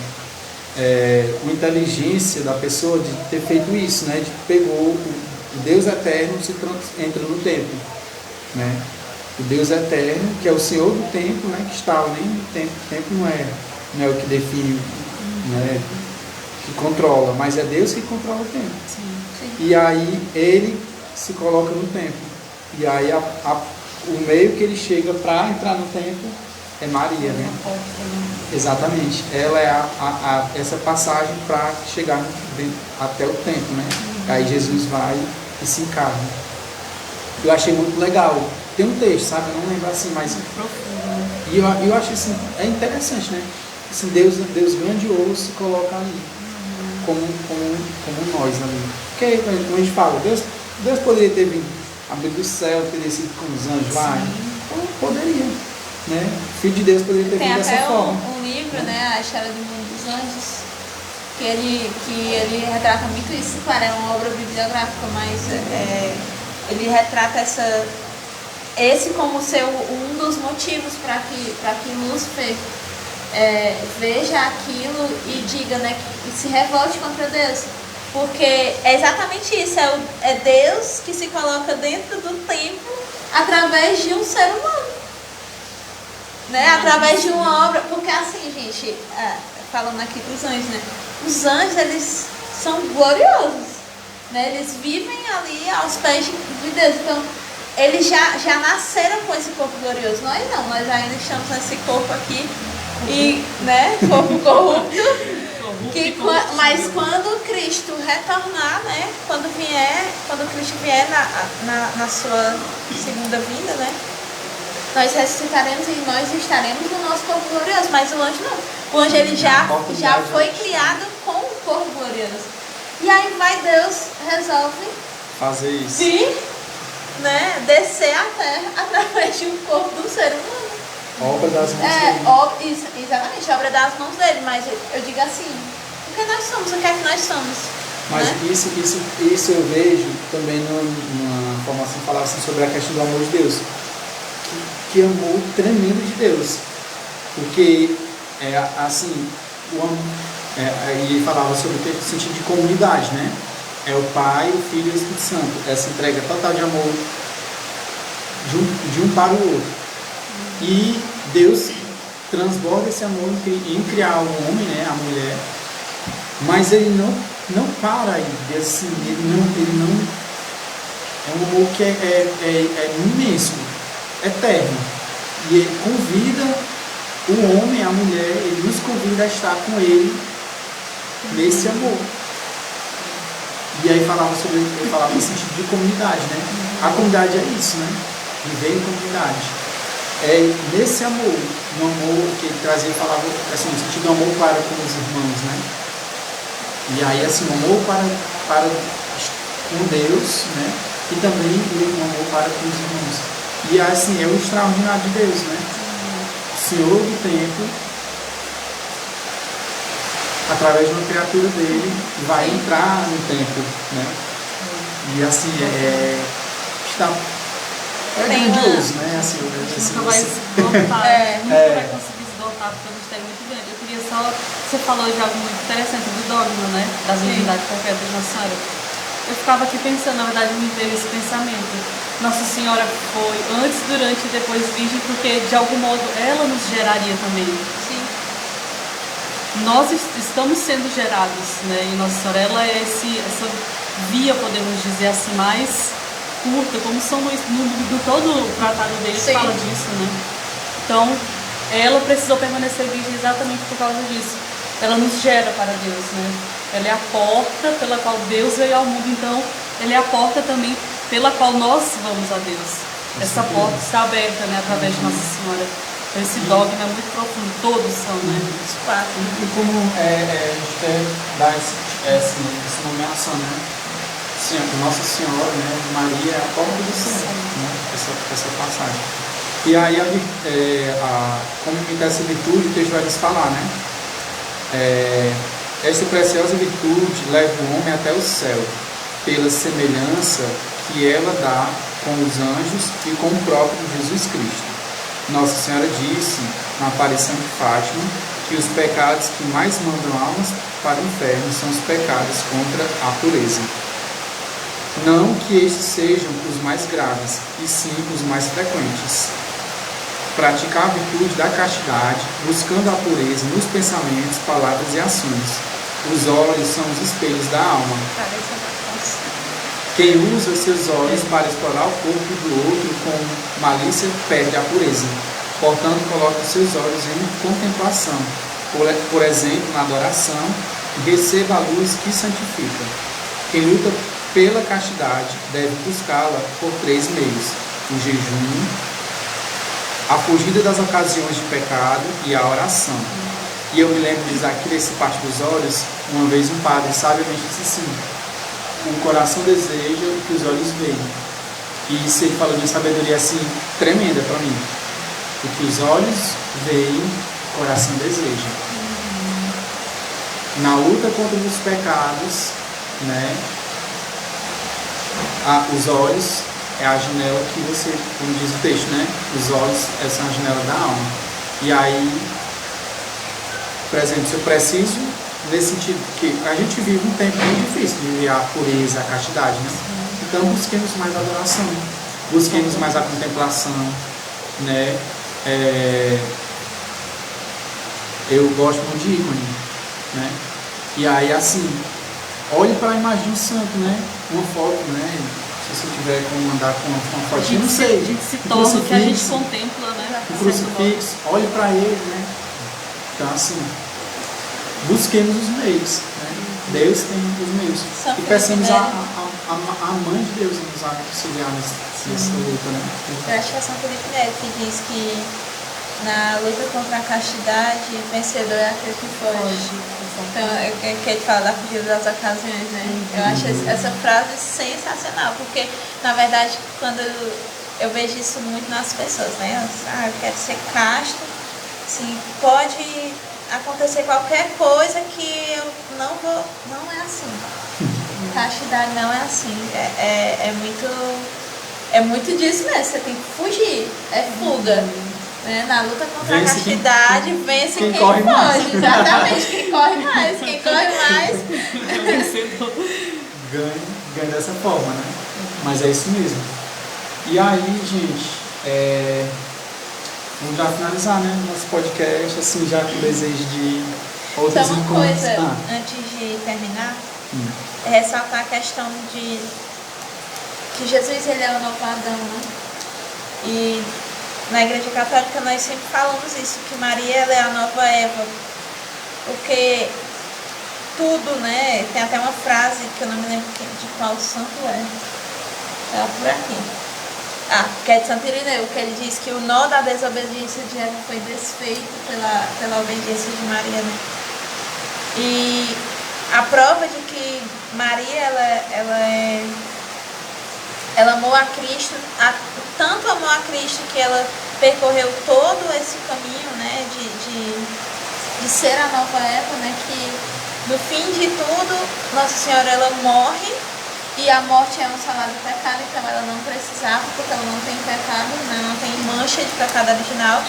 inteligência da pessoa de ter feito isso, né, de pegou o Deus eterno entra no tempo, né? O Deus eterno, que é o Senhor do tempo, né, que está além do tempo. O tempo não é o que define, né, que controla, mas é Deus que controla o tempo. Sim. E aí ele se coloca no tempo. E aí o meio que ele chega para entrar no tempo é Maria, né? Exatamente. Ela é essa passagem para chegar até o tempo, né? Aí Jesus vai e se encarna. Eu achei muito legal. Tem um texto, sabe? Eu não lembro assim, mas... E eu acho assim, é interessante, né? Assim, Deus grandioso se coloca ali. Como nós ali. Porque, como a gente fala, Deus poderia ter vindo abrir do céu, ter descido com os anjos lá. Poderia, né? O Filho de Deus poderia ter vindo dessa forma. Tem até um livro, né? A História do Mundo dos Anjos, que ele retrata muito isso. Claro, é uma obra bibliográfica, mas ele retrata esse como ser um dos motivos para que Lúcifer veja aquilo e diga, né, que se revolte contra Deus. Porque é exatamente isso, é Deus que se coloca dentro do templo através de um ser humano, né? Através de uma obra, porque assim, gente, falando aqui dos anjos, né? Os anjos, eles são gloriosos, né? Eles vivem ali aos pés de Deus, então eles já nasceram com esse corpo glorioso. Nós não, nós ainda estamos nesse corpo aqui, e, né, corpo corrupto. Mas quando Cristo retornar, né? Quando Cristo vier na sua segunda vinda, né? Nós ressuscitaremos e nós estaremos no nosso corpo glorioso. Mas o anjo não. O anjo ele já foi criado com o corpo glorioso. E aí Deus resolve fazer isso. De, né, descer à terra através de um corpo do ser humano. Obra das mãos dele. Exatamente, obra das mãos dele, mas eu digo assim, o que nós somos, o que é que nós somos? Mas né? isso eu vejo também numa formação que falava assim, sobre a questão do amor de Deus. Que amor tremendo de Deus. Porque, assim, o amor, ele falava sobre o sentido de comunidade, né? É o Pai, o Filho e o Espírito Santo. Essa entrega total de amor de um para o outro. E Deus transborda esse amor em criar o homem, né, a mulher, mas ele não para aí, assim, ele não é um amor que é imenso, eterno, e ele convida o homem, a mulher, ele nos convida a estar com ele nesse amor. E aí ele falava no sentido de comunidade, né? A comunidade é isso, né? Viver em comunidade. É nesse amor, no amor que ele trazia, falava assim, no sentido do amor para com os irmãos, né? E aí, assim, o amor para com Deus, né? E também o amor para com os irmãos. E assim, é o extraordinário de Deus, né? O Senhor do tempo, através de uma criatura dele, vai entrar no tempo, né? E assim, está grandioso, né? Assim, Nunca vai esgotar, nunca vai conseguir esgotar, porque o mistério é muito grande. Eu queria só, você falou de algo muito interessante do dogma, né? Das unidades concretas de Nossa Senhora. Eu ficava aqui pensando, na verdade, me veio esse pensamento. Nossa Senhora foi antes, durante e depois virgem, porque de algum modo ela nos geraria também. Sim. Nós estamos sendo gerados, né? E Nossa Senhora, ela é essa via, podemos dizer assim, mais curta, como são no todo o tratado deles fala disso, né? Então, ela precisou permanecer virgem exatamente por causa disso. Ela nos gera para Deus, né? Ela é a porta pela qual Deus veio ao mundo, então ela é a porta também pela qual nós vamos a Deus. Essa porta está aberta, né, através de Nossa Senhora. Então, esse dogma é muito profundo, todos são, né? Os quatro. E como a gente quer dar essa nomeação, né? Nossa Senhora, né? Maria é a porta do céu, né? Essa passagem. E aí, como imita essa virtude, o texto vai nos falar, né? Esta preciosa virtude leva o homem até o céu, pela semelhança que ela dá com os anjos e com o próprio Jesus Cristo. Nossa Senhora disse, na aparição de Fátima, que os pecados que mais mandam almas para o inferno são os pecados contra a pureza. Não que estes sejam os mais graves, e sim os mais frequentes. Praticar a virtude da castidade, buscando a pureza nos pensamentos, palavras e ações. Os olhos são os espelhos da alma. Quem usa seus olhos para explorar o corpo do outro com malícia perde a pureza. Portanto, coloque seus olhos em contemplação, por exemplo, na adoração, e receba a luz que santifica. Quem luta pela castidade deve buscá-la por 3 meios: o jejum, a fugida das ocasiões de pecado e a oração. E eu me lembro de aqui nesse parte dos olhos, uma vez um padre sabiamente disse assim: o coração deseja o que os olhos veem. E isso ele falou de uma sabedoria assim tremenda para mim. O que os olhos veem, o coração deseja. Na luta contra os pecados, né? Os olhos é a janela que você, como diz o texto, né? Os olhos, essa é a janela da alma. E aí, por exemplo, se eu preciso, nesse sentido, que a gente vive um tempo muito difícil de viver a pureza, a castidade, né? Então busquemos mais a adoração, busquemos mais a contemplação, né? Eu gosto muito de ícone, né? E aí, assim, olhe para a imagem do santo, né? Uma foto, né? Se você tiver como mandar com uma foto, não sei. A gente se torna o que a gente contempla, né? O crucifixo, olhe para ele, né? Então, assim, busquemos os meios, né? Deus tem os meios. E peçamos a Mãe de Deus a nos auxiliar nessa luta, né? Eu acho que é São Felipe Neto que diz que na luta contra a castidade, vencedor é aquele que foge. Então, que ele fala da fugida das ocasiões, né? Eu acho essa frase sensacional, porque, na verdade, quando eu vejo isso muito nas pessoas, né? Eu quero ser casto, assim, pode acontecer qualquer coisa que eu não vou... Não é assim. Castidade não é assim. É muito disso mesmo, você tem que fugir, é fuga. Né? Na luta contra a castidade, vence quem corre foge. Mais. Exatamente, quem corre mais. Quem corre mais. Ganha dessa forma, né? Mas é isso mesmo. E aí, gente, vamos já finalizar, né? Nosso podcast, assim, já com o desejo de outros Então, uma encontros. coisa, antes de terminar, é ressaltar a questão de que Jesus, ele é o novo Adão, né? E na Igreja Católica nós sempre falamos isso, que Maria ela é a nova Eva, porque tudo, né? Tem até uma frase que eu não me lembro de qual santo é. Tá por aqui. Que é de Santo Irineu, que ele diz que o nó da desobediência de Eva foi desfeito pela obediência de Maria, né? E a prova de que Maria, ela amou a Cristo, tanto amou a Cristo que ela percorreu todo esse caminho, né, de ser a nova Eva, né, que no fim de tudo, Nossa Senhora, ela morre, e a morte é um salário do pecado, então ela não precisava, porque ela não tem pecado, né, não tem mancha de pecado original,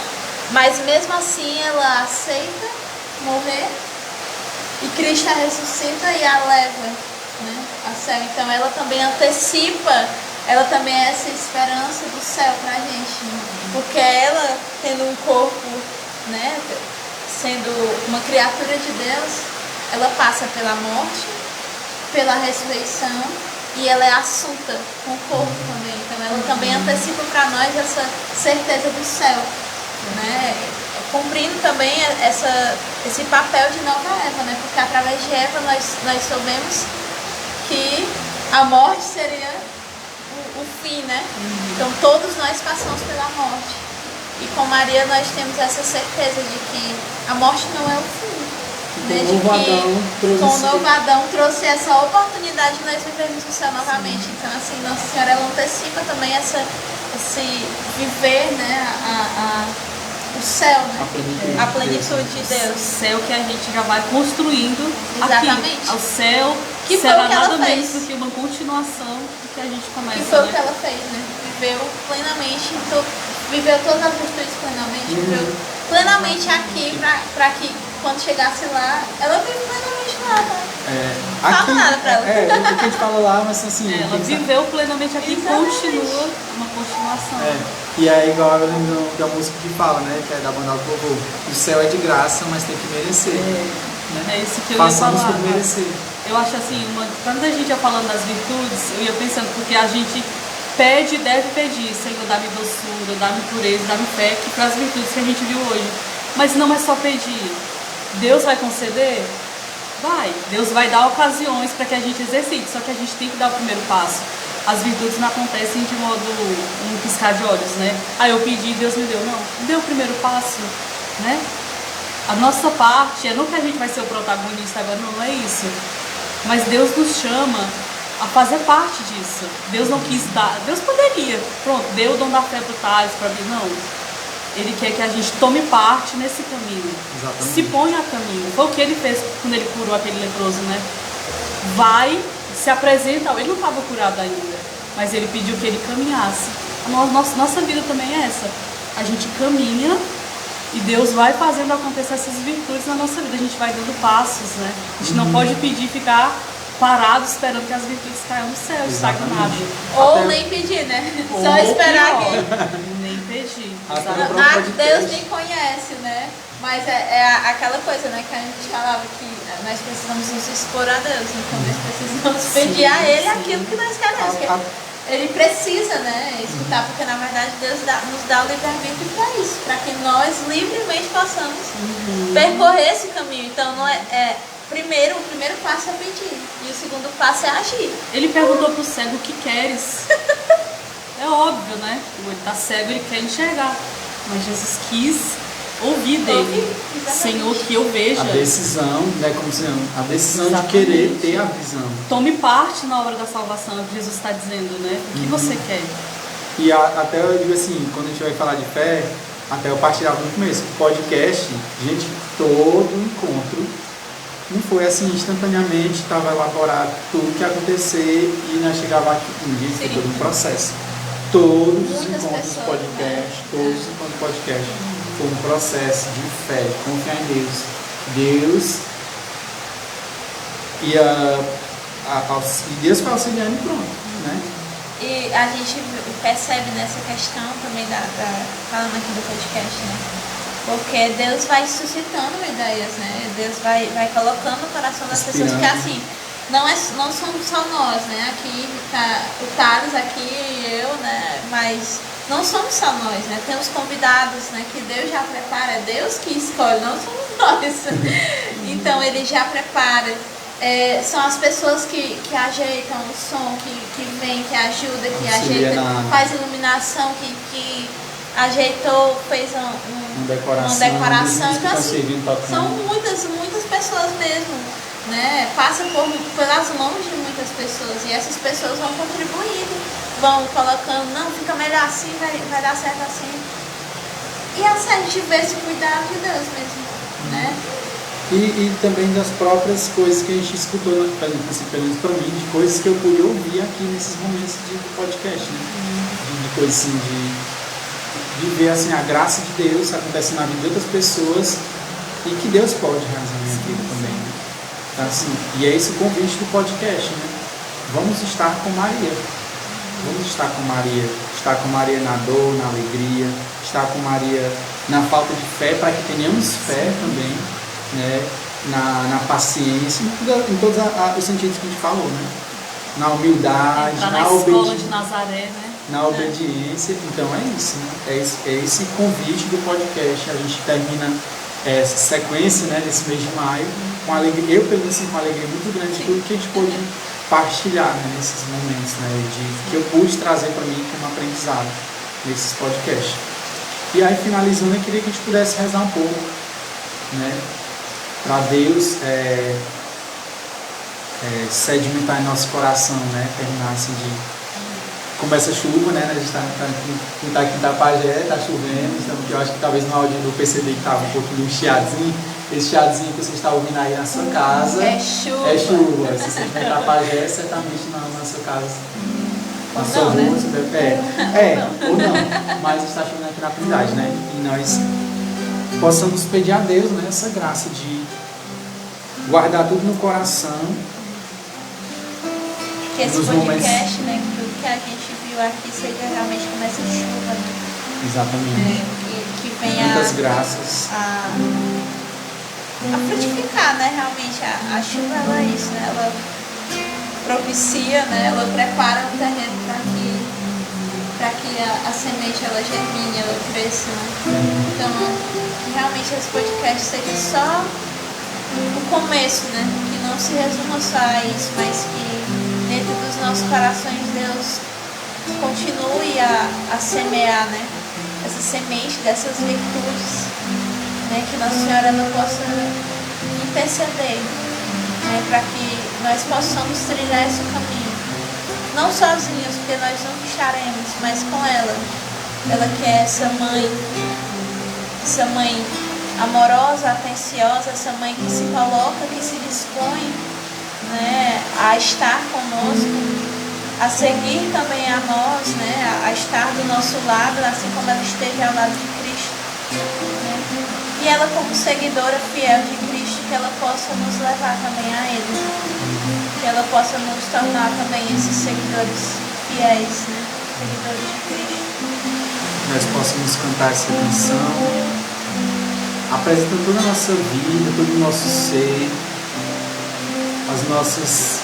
mas mesmo assim ela aceita morrer, e Cristo a ressuscita e a leva, né, a céu. Então ela também antecipa, ela também é essa esperança do céu pra gente, né? Porque ela, tendo um corpo, né, sendo uma criatura de Deus, ela passa pela morte, pela ressurreição, e ela é assunta com o corpo também. Então ela também antecipa para nós essa certeza do céu, né? Cumprindo também esse papel de nova Eva, né? Porque através de Eva nós soubemos que a morte seria o fim, né? Então todos nós passamos pela morte. E com Maria nós temos essa certeza de que a morte não é o fim. Né? De que com o novo Adão trouxe essa oportunidade de nós vivermos o céu novamente. Então assim, Nossa Senhora ela antecipa também esse viver, né? O céu, né? A plenitude de Deus. O céu que a gente já vai construindo. Exatamente. Aqui. O céu que foi será o que ela nada fez. menos do que uma continuação do que a gente começa. Que foi né? o que ela fez, né? Viveu plenamente, viveu todas as virtudes plenamente, viveu plenamente aqui para que quando chegasse lá, ela vive plenamente lá, né? Fala nada pra ela. O que a gente fala lá, mas assim. Ela viveu plenamente aqui e Exatamente. Continua uma continuação. E é igual eu lembro da música que fala, né? Que é da banda do Vovô. O céu é de graça, mas tem que merecer. É isso que eu Passamos ia falar. por merecer. Eu acho assim, quando a gente ia falando das virtudes, eu ia pensando, porque a gente pede e deve pedir, Senhor, dá-me doçura, dá-me pureza, dá-me fé, que para as virtudes que a gente viu hoje. Mas não é só pedir. Deus vai conceder? Vai. Deus vai dar ocasiões para que a gente exercite, só que a gente tem que dar o primeiro passo. As virtudes não acontecem de modo um piscar de olhos, né? Eu pedi, Deus me deu. Não, deu o primeiro passo, né? A nossa parte é não que a gente vai ser o protagonista agora, não é isso. Mas Deus nos chama a fazer parte disso. Deus não quis dar, Deus poderia, pronto, deu o dom da fé para o Thales, para mim, não. Ele quer que a gente tome parte nesse caminho. Exatamente. Se ponha a caminho. Foi o que ele fez quando ele curou aquele leproso, né? Vai, se apresenta, ele não estava curado ainda, mas ele pediu que ele caminhasse. Nossa vida também é essa. A gente caminha e Deus vai fazendo acontecer essas virtudes na nossa vida. A gente vai dando passos, né? A gente não pode pedir e ficar parado esperando que as virtudes caiam do céu, estagnado. Ou nem pedir, né? Só esperar que... Nem pedir. Deus nem conhece, né? Mas é aquela coisa, né? Que a gente falava que nós precisamos nos expor a Deus. Então nós precisamos pedir a Ele aquilo que nós queremos. Ele precisa, né? Escutar, porque na verdade Deus nos dá o livre-arbítrio para isso. Para que nós livremente possamos percorrer esse caminho. Então não o primeiro passo é pedir. E o segundo passo é agir. Ele perguntou pro cego o que queres. É óbvio, né? Ele tá cego, ele quer enxergar. Mas Jesus quis ouvir dele. Senhor, que eu veja. A decisão, né? Como se chama? A decisão de querer ter a visão. Tome parte na obra da salvação, é o que Jesus está dizendo, né? O que você quer? E até eu digo assim, quando a gente vai falar de fé, até eu partilhava no começo, o podcast, gente, todo encontro não foi assim instantaneamente, estava elaborado tudo que ia acontecer e nós chegava aqui um dia, foi todo um processo. Todos os encontros do podcast, todos os encontros do podcast, foi um processo de fé, de confiar em Deus. Deus Deus foi auxiliando e pronto, né? E a gente percebe nessa questão também falando aqui do podcast, né? Porque Deus vai suscitando ideias, né? Deus vai colocando no coração das pessoas, porque assim, não somos só nós, né? Aqui tá o Thales aqui e eu, né? Mas não somos só nós, né? Temos convidados, né? Que Deus já prepara, é Deus que escolhe, não somos nós. Então ele já prepara. São as pessoas que ajeitam o som, que vem, que ajuda, que ajeita, faz iluminação, que ajeitou, fez uma decoração. Então, assim, são muitas pessoas mesmo, né? Passa pelas mãos de muitas pessoas e essas pessoas vão contribuindo, vão colocando, não, fica melhor assim, vai dar certo assim. E a gente vê esse cuidado de Deus mesmo, né? E também das próprias coisas que a gente escutou, pelo menos para mim, de coisas que eu pude ouvir aqui nesses momentos de podcast, né? De coisas assim, de ver assim, a graça de Deus acontecendo na vida de outras pessoas e que Deus pode realizar na minha vida também, né? Então, assim, e é esse o convite do podcast, né? Vamos estar com Maria. Vamos estar com Maria. Estar com Maria na dor, na alegria. Estar com Maria na falta de fé, para que tenhamos fé também, né? Na paciência, em todos os sentidos que a gente falou, né? Na humildade, na escola de Nazaré, né? Na obediência. Então é isso, né? É esse convite do podcast. A gente termina essa sequência, né, desse mês de maio com alegria. Eu, pelo menos, com uma alegria muito grande de tudo que a gente pôde partilhar, né, nesses momentos, né, que eu pude trazer para mim como aprendizado nesses podcasts. E aí, finalizando, eu queria que a gente pudesse rezar um pouco, né, para Deus sedimentar em nosso coração, né, terminar assim de... Começa a chuva, né? A gente está aqui em Itapajé, está chovendo, então eu acho que talvez no áudio eu percebi que estava um pouquinho de chiadinho. Esse chiadinho que você está ouvindo aí na sua casa é chuva. É chuva. Se você estiver em Itapajé, certamente na sua casa, na sua rua, né? você deve... ou não, mas está chovendo aqui na comunidade, né? E nós possamos pedir a Deus, né, essa graça de guardar tudo no coração. Que esse podcast, né, tudo que a gente viu aqui seja realmente como essa chuva. Exatamente. Que venha muitas graças. A frutificar, né, realmente. A chuva, ela é isso, né, ela propicia, né, ela prepara o terreno para que a semente, ela germine, ela cresça, né. Então, realmente esse podcast seja só o começo, né, que não se resuma só a isso, mas que dentro dos nossos corações Deus continue a semear, né, essa semente dessas virtudes, né, que Nossa Senhora ela possa interceder, né, para que nós possamos trilhar esse caminho, não sozinhos, porque nós não estaremos, mas com ela que é essa mãe amorosa, atenciosa, essa mãe que se coloca, que se dispõe, né, a estar conosco, a seguir também a nós, né, a estar do nosso lado, assim como ela esteve ao lado de Cristo, né, e ela como seguidora fiel de Cristo, que ela possa nos levar também a Ele, que ela possa nos tornar também esses seguidores fiéis, né, seguidores de Cristo. Nós possamos cantar essa canção, apresentando toda a nossa vida, todo o nosso ser, as nossas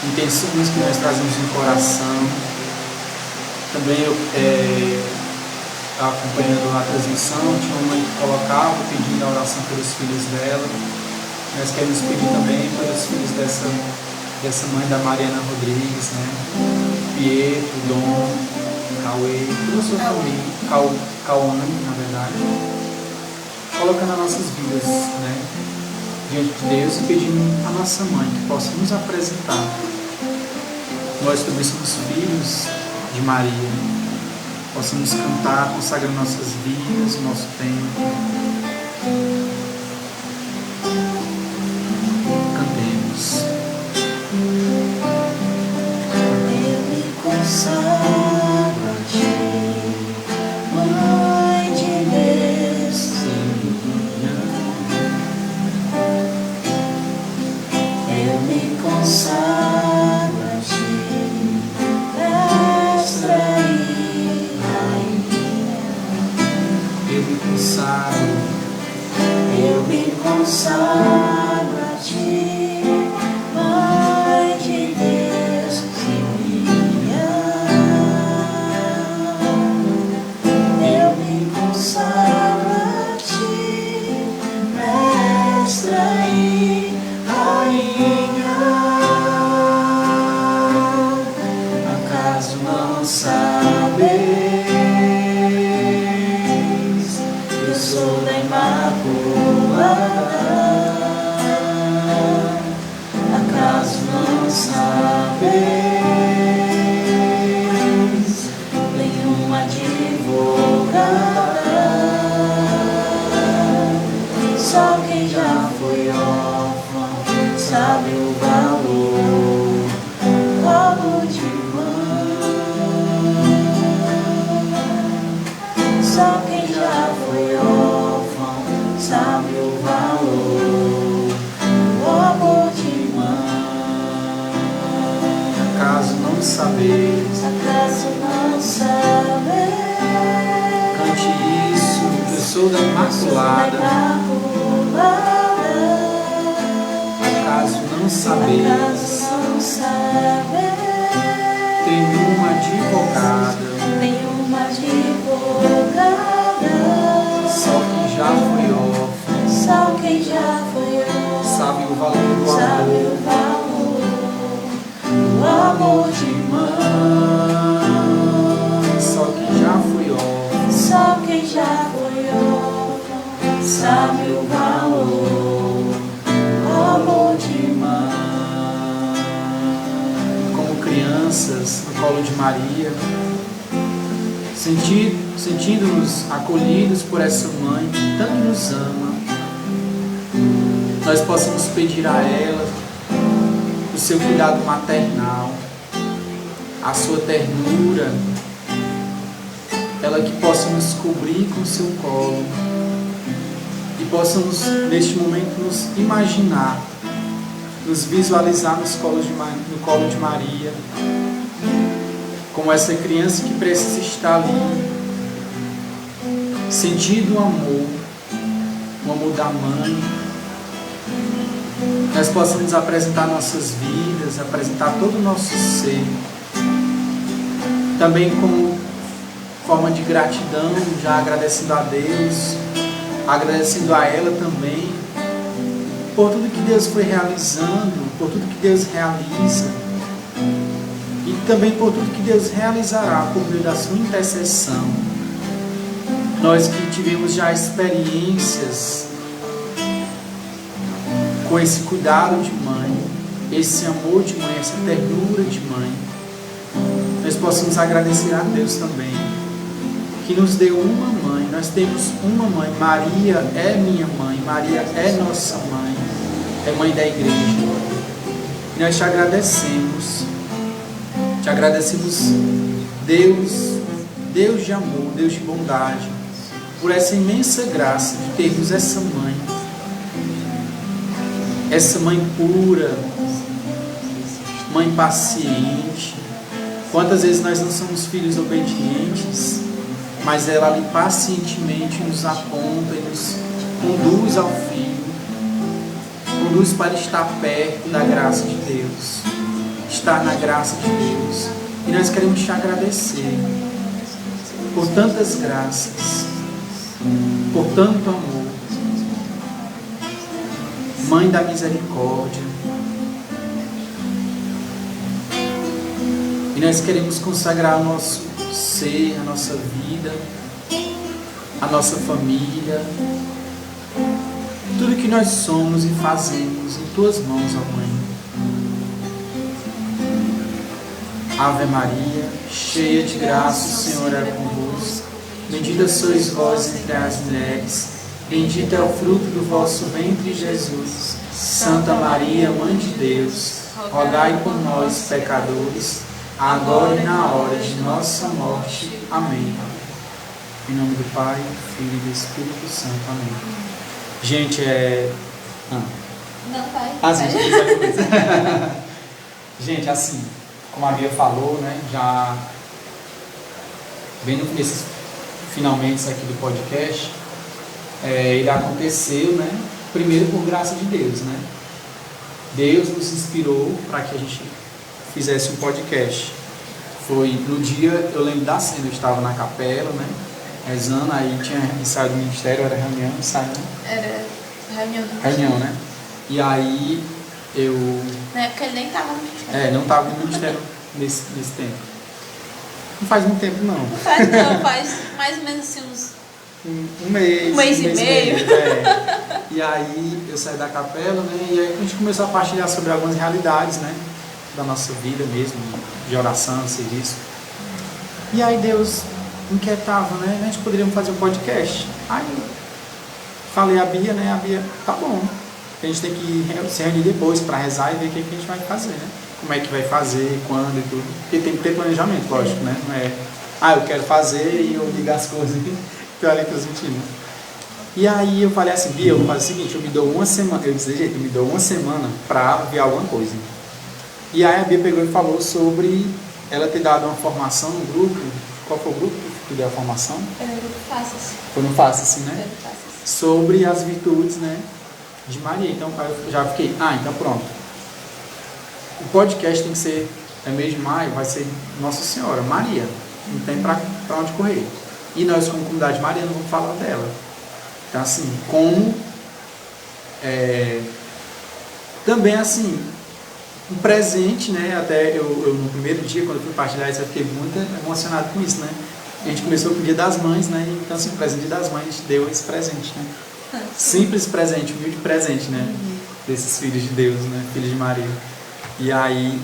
intenções que nós trazemos no coração. Também acompanhando a transmissão, tinha uma mãe que colocava pedindo a oração pelos filhos dela. Nós queremos pedir também pelos filhos dessa mãe da Mariana Rodrigues, né? Pietro, Dom, Cauê, toda a sua família, Cauane, na verdade, colocando as nossas vidas, né, diante de Deus e pedindo a nossa mãe que possa nos apresentar. Nós também somos filhos de Maria, possamos cantar, consagrando nossas vidas, o nosso tempo. Cantemos. Eu me consagro a ti, Mãe de Deus. Eu me consagro a ti, Mestra e Rainha. Eu me consagro. Eu me consagro a ti, Mãe de Deus e minha. não sabeis? Acaso não sabeis? Cante isso, eu sou da Imaculada. Acaso não sabeis? Não sabeis? Tenho uma advogada, Tenho uma advogada. só quem já foi órfão, Só quem já foi órfão sabe o valor do sabe amor. o valor do amor de mãe. Só quem já foi órfão, Só quem já foi órfão sabe o valor do amor de mãe. como crianças no colo de Maria, sentindo-nos acolhidos por essa mãe que tanto nos ama, nós possamos pedir a ela o seu cuidado maternal, a sua ternura, ela que possa nos cobrir com o seu colo e possamos neste momento nos imaginar, nos visualizar no colo de Maria, como essa criança que precisa estar ali, sentindo o amor da mãe. Nós possamos apresentar nossas vidas, apresentar todo o nosso ser, também como forma de gratidão, já agradecendo a Deus, agradecendo a ela também, por tudo que Deus foi realizando, por tudo que Deus realiza, e também por tudo que Deus realizará por meio da sua intercessão. Nós que tivemos já experiências com esse cuidado de mãe, esse amor de mãe, essa ternura de mãe, nós possamos agradecer a Deus também, que nos deu uma mãe. Nós temos uma mãe. Maria é minha mãe, Maria é nossa mãe, é mãe da igreja. E nós te agradecemos, Deus de amor, Deus de bondade, por essa imensa graça de termos essa mãe pura, mãe paciente. Quantas vezes nós não somos filhos obedientes, mas ela ali pacientemente nos aponta e nos conduz ao Filho, conduz para estar perto da graça de Deus, estar na graça de Deus. E nós queremos te agradecer por tantas graças, por tanto amor. Mãe da misericórdia. E nós queremos consagrar o nosso ser, a nossa vida, a nossa família, tudo que nós somos e fazemos em tuas mãos, ó Mãe. Ave Maria, cheia de graça, o Senhor é convosco. Bendita sois vós entre as mulheres, bendito é o fruto do vosso ventre, Jesus. Santa Maria, Mãe de Deus, rogai por nós, pecadores, agora e na hora de nossa morte. Amém. Em nome do Pai, do Filho e do Espírito Santo. Amém. Gente, Não, vai. Gente, gente, assim, como a Bia falou, né, já vendo esses finalmente aqui do podcast, ele aconteceu, né, primeiro por graça de Deus, né? Deus nos inspirou para que a gente fizesse um podcast. Foi no dia, eu lembro da cena, eu estava na capela, né, rezando, aí tinha ensaio do ministério, era reunião, ensaio, né? Era reunião do Reunião, né? E aí eu... Na época ele nem estava no ministério. não estava no ministério nesse tempo. Não faz muito tempo, não. Faz mais ou menos assim uns... Um mês. Um mês e meio. E aí eu saí da capela, né? E aí a gente começou a partilhar sobre algumas realidades, né? Da nossa vida mesmo, de oração, de serviço. E aí Deus inquietava, né? A gente poderia fazer um podcast. Aí falei a Bia, né? A Bia, tá bom. A gente tem que se reunir depois para rezar e ver o que a gente vai fazer, né? Como é que vai fazer, quando e tudo. Porque tem que ter planejamento, lógico, né? Não é, eu quero fazer e eu ligo as coisas que eu ali transmitindo. E aí eu falei assim, Bia, eu vou fazer o seguinte, eu me dou uma semana, eu disse, eu me dou uma semana para ver alguma coisa. E aí a Bia pegou e falou sobre ela ter dado uma formação no grupo. Qual foi o grupo que deu a formação? Foi no grupo Faça-se. Foi no Faça-se, né? Foi no Faça-se. Sobre as virtudes, né, de Maria. Então eu já fiquei, então pronto. O podcast tem que ser, mês de maio, vai ser Nossa Senhora, Maria. Não tem pra onde correr. E nós, como comunidade mariana, vamos falar dela. Então, assim, como também, assim, um presente, né? Até eu no primeiro dia, quando eu fui partilhar isso, eu fiquei muito emocionado com isso, né? A gente começou com o Dia das Mães, né? Então, assim, o presente das Mães, a gente deu esse presente, né? Simples presente, humilde presente, né? Desses filhos de Deus, né? Filhos de Maria. E aí,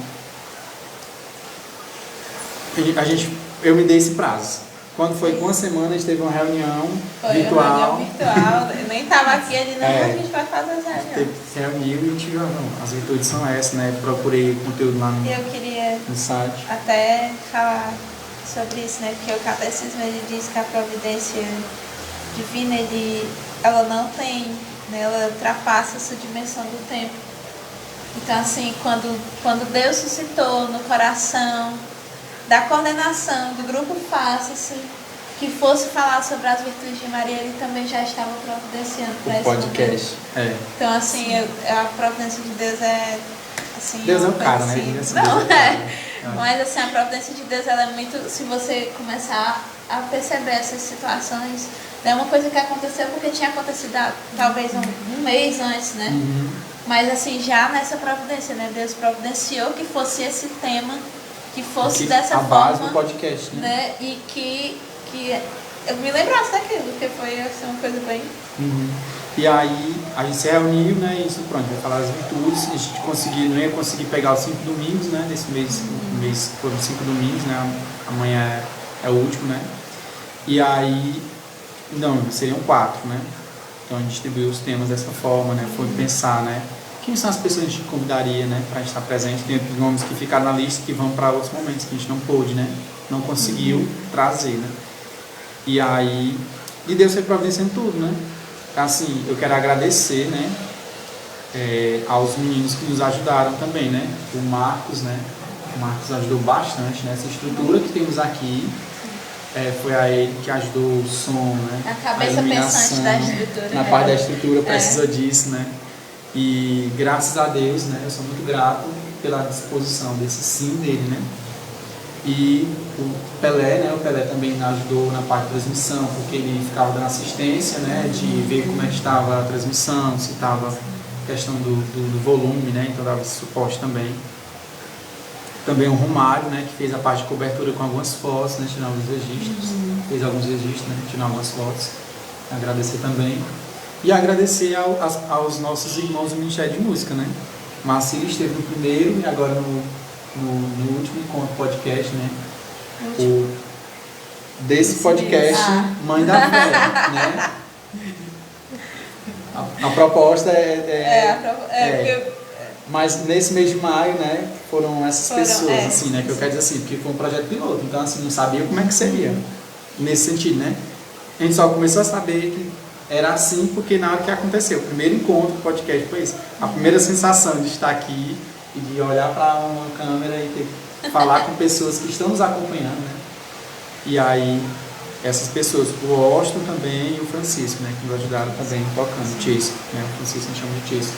eu me dei esse prazo. Quando foi com uma semana, a gente teve uma reunião virtual. Uma reunião virtual. Eu nem estava aqui, ele não, a gente vai fazer as reuniões. Se reuniu e a gente viu, as virtudes são essas, né? Procurei conteúdo lá Eu queria no site. até falar sobre isso, né? Porque o catecismo ele diz que a providência divina, ela não tem, né? Ela ultrapassa essa dimensão do tempo. Então, assim, quando Deus suscitou no coração da coordenação do grupo Faça-se que fosse falar sobre as virtudes de Maria, ele também já estava providenciando para esse podcast. Então, assim, a providência de Deus é assim, Deus é um cara, né? Assim, não, mas assim, a providência de Deus ela é muito, se você começar a perceber essas situações, é uma coisa que aconteceu porque tinha acontecido talvez um mês antes, né? Mas assim, já nessa providência, né? Deus providenciou que fosse esse tema, que fosse dessa forma. A base do podcast, né? E que eu me lembrasse daquilo, porque foi assim, uma coisa bem... E aí, a gente se reuniu, né? E isso, pronto, vai falar as virtudes. A gente não ia conseguir pegar os 5 domingos, né? Nesse mês, mês foram 5 domingos, né? Amanhã é o último, né? E aí, não, seriam 4, né? Então a gente distribuiu os temas dessa forma, né? Foi pensar, né? Quem são as pessoas que a gente convidaria, né? Para a gente estar presente dentro dos nomes que ficaram na lista, que vão para outros momentos que a gente não pôde, né? Não conseguiu trazer, né? E aí, e Deus foi providenciando tudo, né? Então, assim, eu quero agradecer, né? Aos meninos que nos ajudaram também, né? O Marcos, né? O Marcos ajudou bastante nessa estrutura que temos aqui. Foi a ele que ajudou o som, né? A cabeça pensante da estrutura. Na parte da estrutura precisou disso, né? E graças a Deus, né? Eu sou muito grato pela disposição desse sim dele, né? E o Pelé, né? O Pelé também ajudou na parte da transmissão, porque ele ficava dando assistência, né? De ver como é que estava a transmissão, se estava a questão do volume, né? Então dava esse suporte também. Também o Romário, né? Que fez a parte de cobertura com algumas fotos, né? Tirar alguns registros. Fez alguns registros, né? Tirar algumas fotos. Agradecer também. E agradecer aos nossos irmãos do Ministério de Música, né? Marcílio esteve no primeiro e agora no último encontro podcast, né? Desse podcast, Mãe da Fé, né? A proposta mas nesse mês de maio, né? Foram essas pessoas, assim, né? Que eu quero dizer assim, porque foi um projeto piloto, então assim, não sabia como é que seria. Nesse sentido, né? A gente só começou a saber que era assim porque na hora que aconteceu, o primeiro encontro do podcast foi isso. A primeira sensação de estar aqui e de olhar para uma câmera e ter que falar com pessoas que estão nos acompanhando, né? E aí, essas pessoas, o Austin também e o Francisco, né? Que nos ajudaram também tocando, Chase, né? O Francisco me chama de Chase.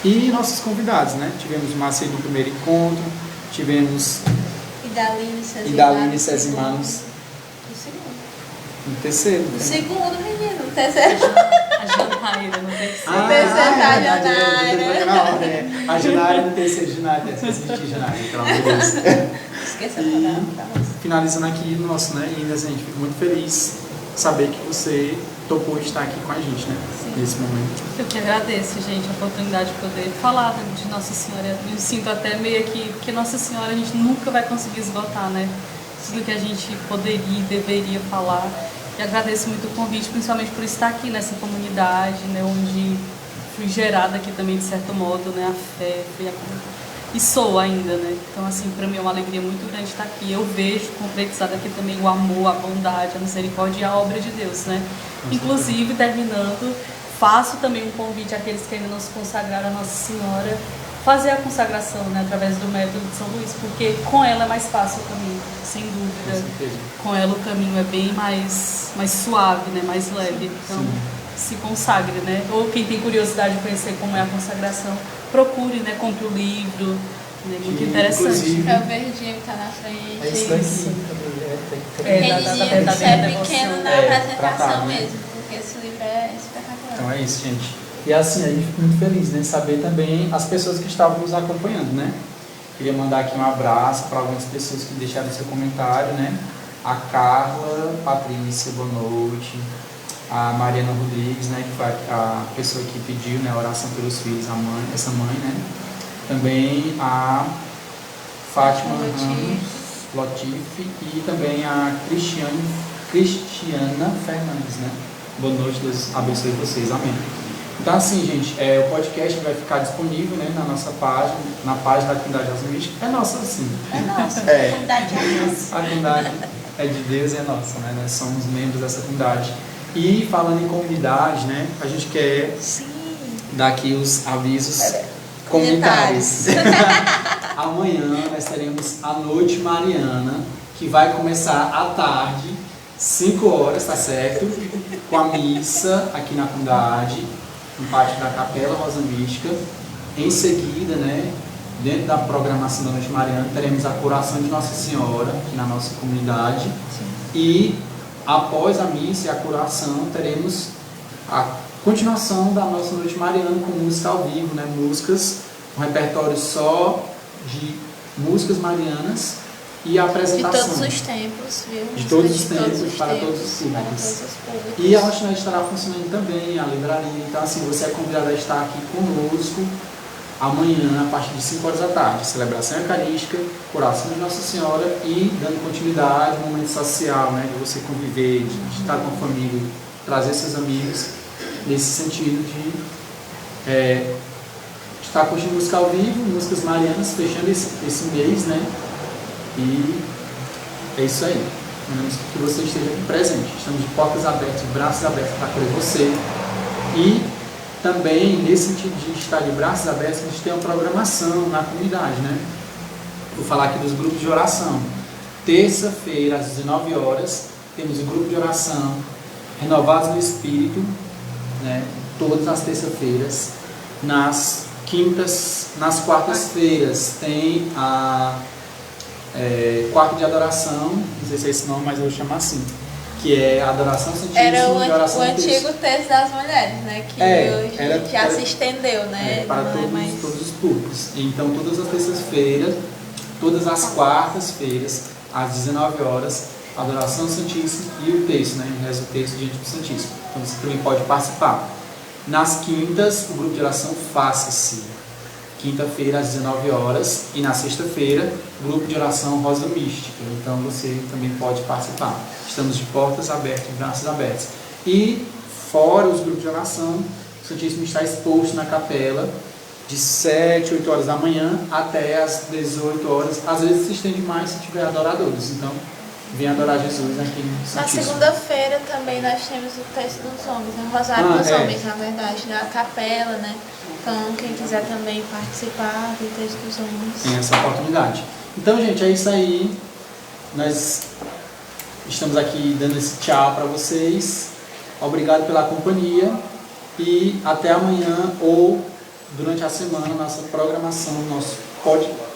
E nossos convidados, né? Tivemos o Marcelo no primeiro encontro, tivemos Idaline Cesimanos no terceiro. O segundo, menino, no terceiro. A Janaíra no terceiro. A Janaíra no terceiro, Janaíra, esqueci de Janaíra, pelo amor de Deus. Esqueça a finalizando aqui o nosso, né? E assim, a gente fica muito feliz saber que você topou estar aqui com a gente, né? Sim. Nesse momento. Eu que agradeço, gente, a oportunidade de poder falar de Nossa Senhora. Eu sinto até meio aqui, porque Nossa Senhora a gente nunca vai conseguir esgotar, né? Tudo que a gente poderia e deveria falar. E agradeço muito o convite, principalmente por estar aqui nessa comunidade, né? Onde fui gerada aqui também, de certo modo, né? A fé, e sou ainda, né? Então, assim, para mim é uma alegria muito grande estar aqui. Eu vejo concretizado aqui também o amor, a bondade, a misericórdia e a obra de Deus, né? Inclusive, terminando, faço também um convite àqueles que ainda não se consagraram a Nossa Senhora. fazer a consagração, né, através do método de São Luís, porque com ela é mais fácil o caminho, sem dúvida. Com ela o caminho é bem mais suave, né, mais leve. Então, se consagre, né? Ou quem tem curiosidade de conhecer como é a consagração, procure, né, compre o livro, né, muito interessante. É o verdinho que está na frente. É isso daqui. Aquele livro é pequeno na apresentação tratado, né? mesmo, porque esse livro é espetacular. Então é isso, gente. E assim, a gente fica muito feliz, né, saber também as pessoas que estavam nos acompanhando, né? Queria mandar aqui um abraço para algumas pessoas que deixaram seu comentário, né? A Carla Patrícia, boa noite. A Mariana Rodrigues, né, que foi a pessoa que pediu, né, a oração pelos filhos, a mãe, essa mãe, né? Também a Fátima Lotif e também a Cristiana Fernandes, né? Boa noite, Deus abençoe vocês, amém. Então assim, gente, o podcast vai ficar disponível, né, na nossa página, na página da Comunidade Rosa Mística. É nossa, sim. É nossa, a comunidade é nossa. A comunidade é de Deus e é nossa, né? Nós somos membros dessa comunidade. E falando em comunidade, né, a gente quer dar aqui os avisos comunitários. Amanhã nós teremos a Noite Mariana, que vai começar à tarde, 5 horas, tá certo? Com a missa aqui na comunidade, no pátio da Capela Rosa Mística. Em seguida, né, dentro da programação da Noite Mariana, teremos a curação de Nossa Senhora aqui na nossa comunidade. E após a missa e a curação, teremos a continuação da nossa Noite Mariana com música ao vivo, né? Músicas, um repertório só de músicas marianas e a apresentação. De todos os tempos, viu? De todos os tempos, para todos os públicos. E a lanchonete estará funcionando também, a livraria. Então, assim, você é convidado a estar aqui conosco amanhã, a partir de 5 horas da tarde. Celebração eucarística, curação de Nossa Senhora e dando continuidade, um momento social, né? De você conviver, de estar com a família, trazer seus amigos, nesse sentido de estar curtindo música ao vivo, músicas marianas, fechando esse mês, né? E é isso aí. Queremos que você esteja aqui presente. Estamos de portas abertas, de braços abertos para acolher você. E também, nesse sentido de estar de braços abertos, a gente tem uma programação na comunidade, né? Vou falar aqui dos grupos de oração. Terça-feira, às 19 horas, temos o grupo de oração Renovados no Espírito, né? Todas as terças-feiras. Nas quartas-feiras tem a quarto de adoração, não sei se é esse nome, mas eu vou chamar assim, que é a adoração santíssima. Era o oração antigo texto das mulheres, né? Que hoje já se estendeu, né? Para todos os públicos. Então, todas as terças-feiras, todas as quartas-feiras, às 19 horas, adoração santíssima e o texto, né? Reza o texto diante do Santíssimo. Então, você também pode participar. Nas quintas, o grupo de oração Faça-se. Quinta-feira, às 19 horas. E na sexta-feira, grupo de oração Rosa Mística. Então, você também pode participar. Estamos de portas abertas, de braços abertos. E, fora os grupos de oração, o Santíssimo está exposto na capela de 7, 8 horas da manhã até as 18 horas. Às vezes se estende mais se tiver adoradores. Então, vem adorar Jesus aqui no Santíssimo. Na segunda-feira também nós temos o texto dos homens, né? O Rosário dos Homens, na verdade, na capela, né? Então, quem quiser também participar do texto dos homens. Tem essa oportunidade. Então, gente, é isso aí. Nós estamos aqui dando esse tchau para vocês. Obrigado pela companhia. E até amanhã ou durante a semana, nossa programação, nosso podcast.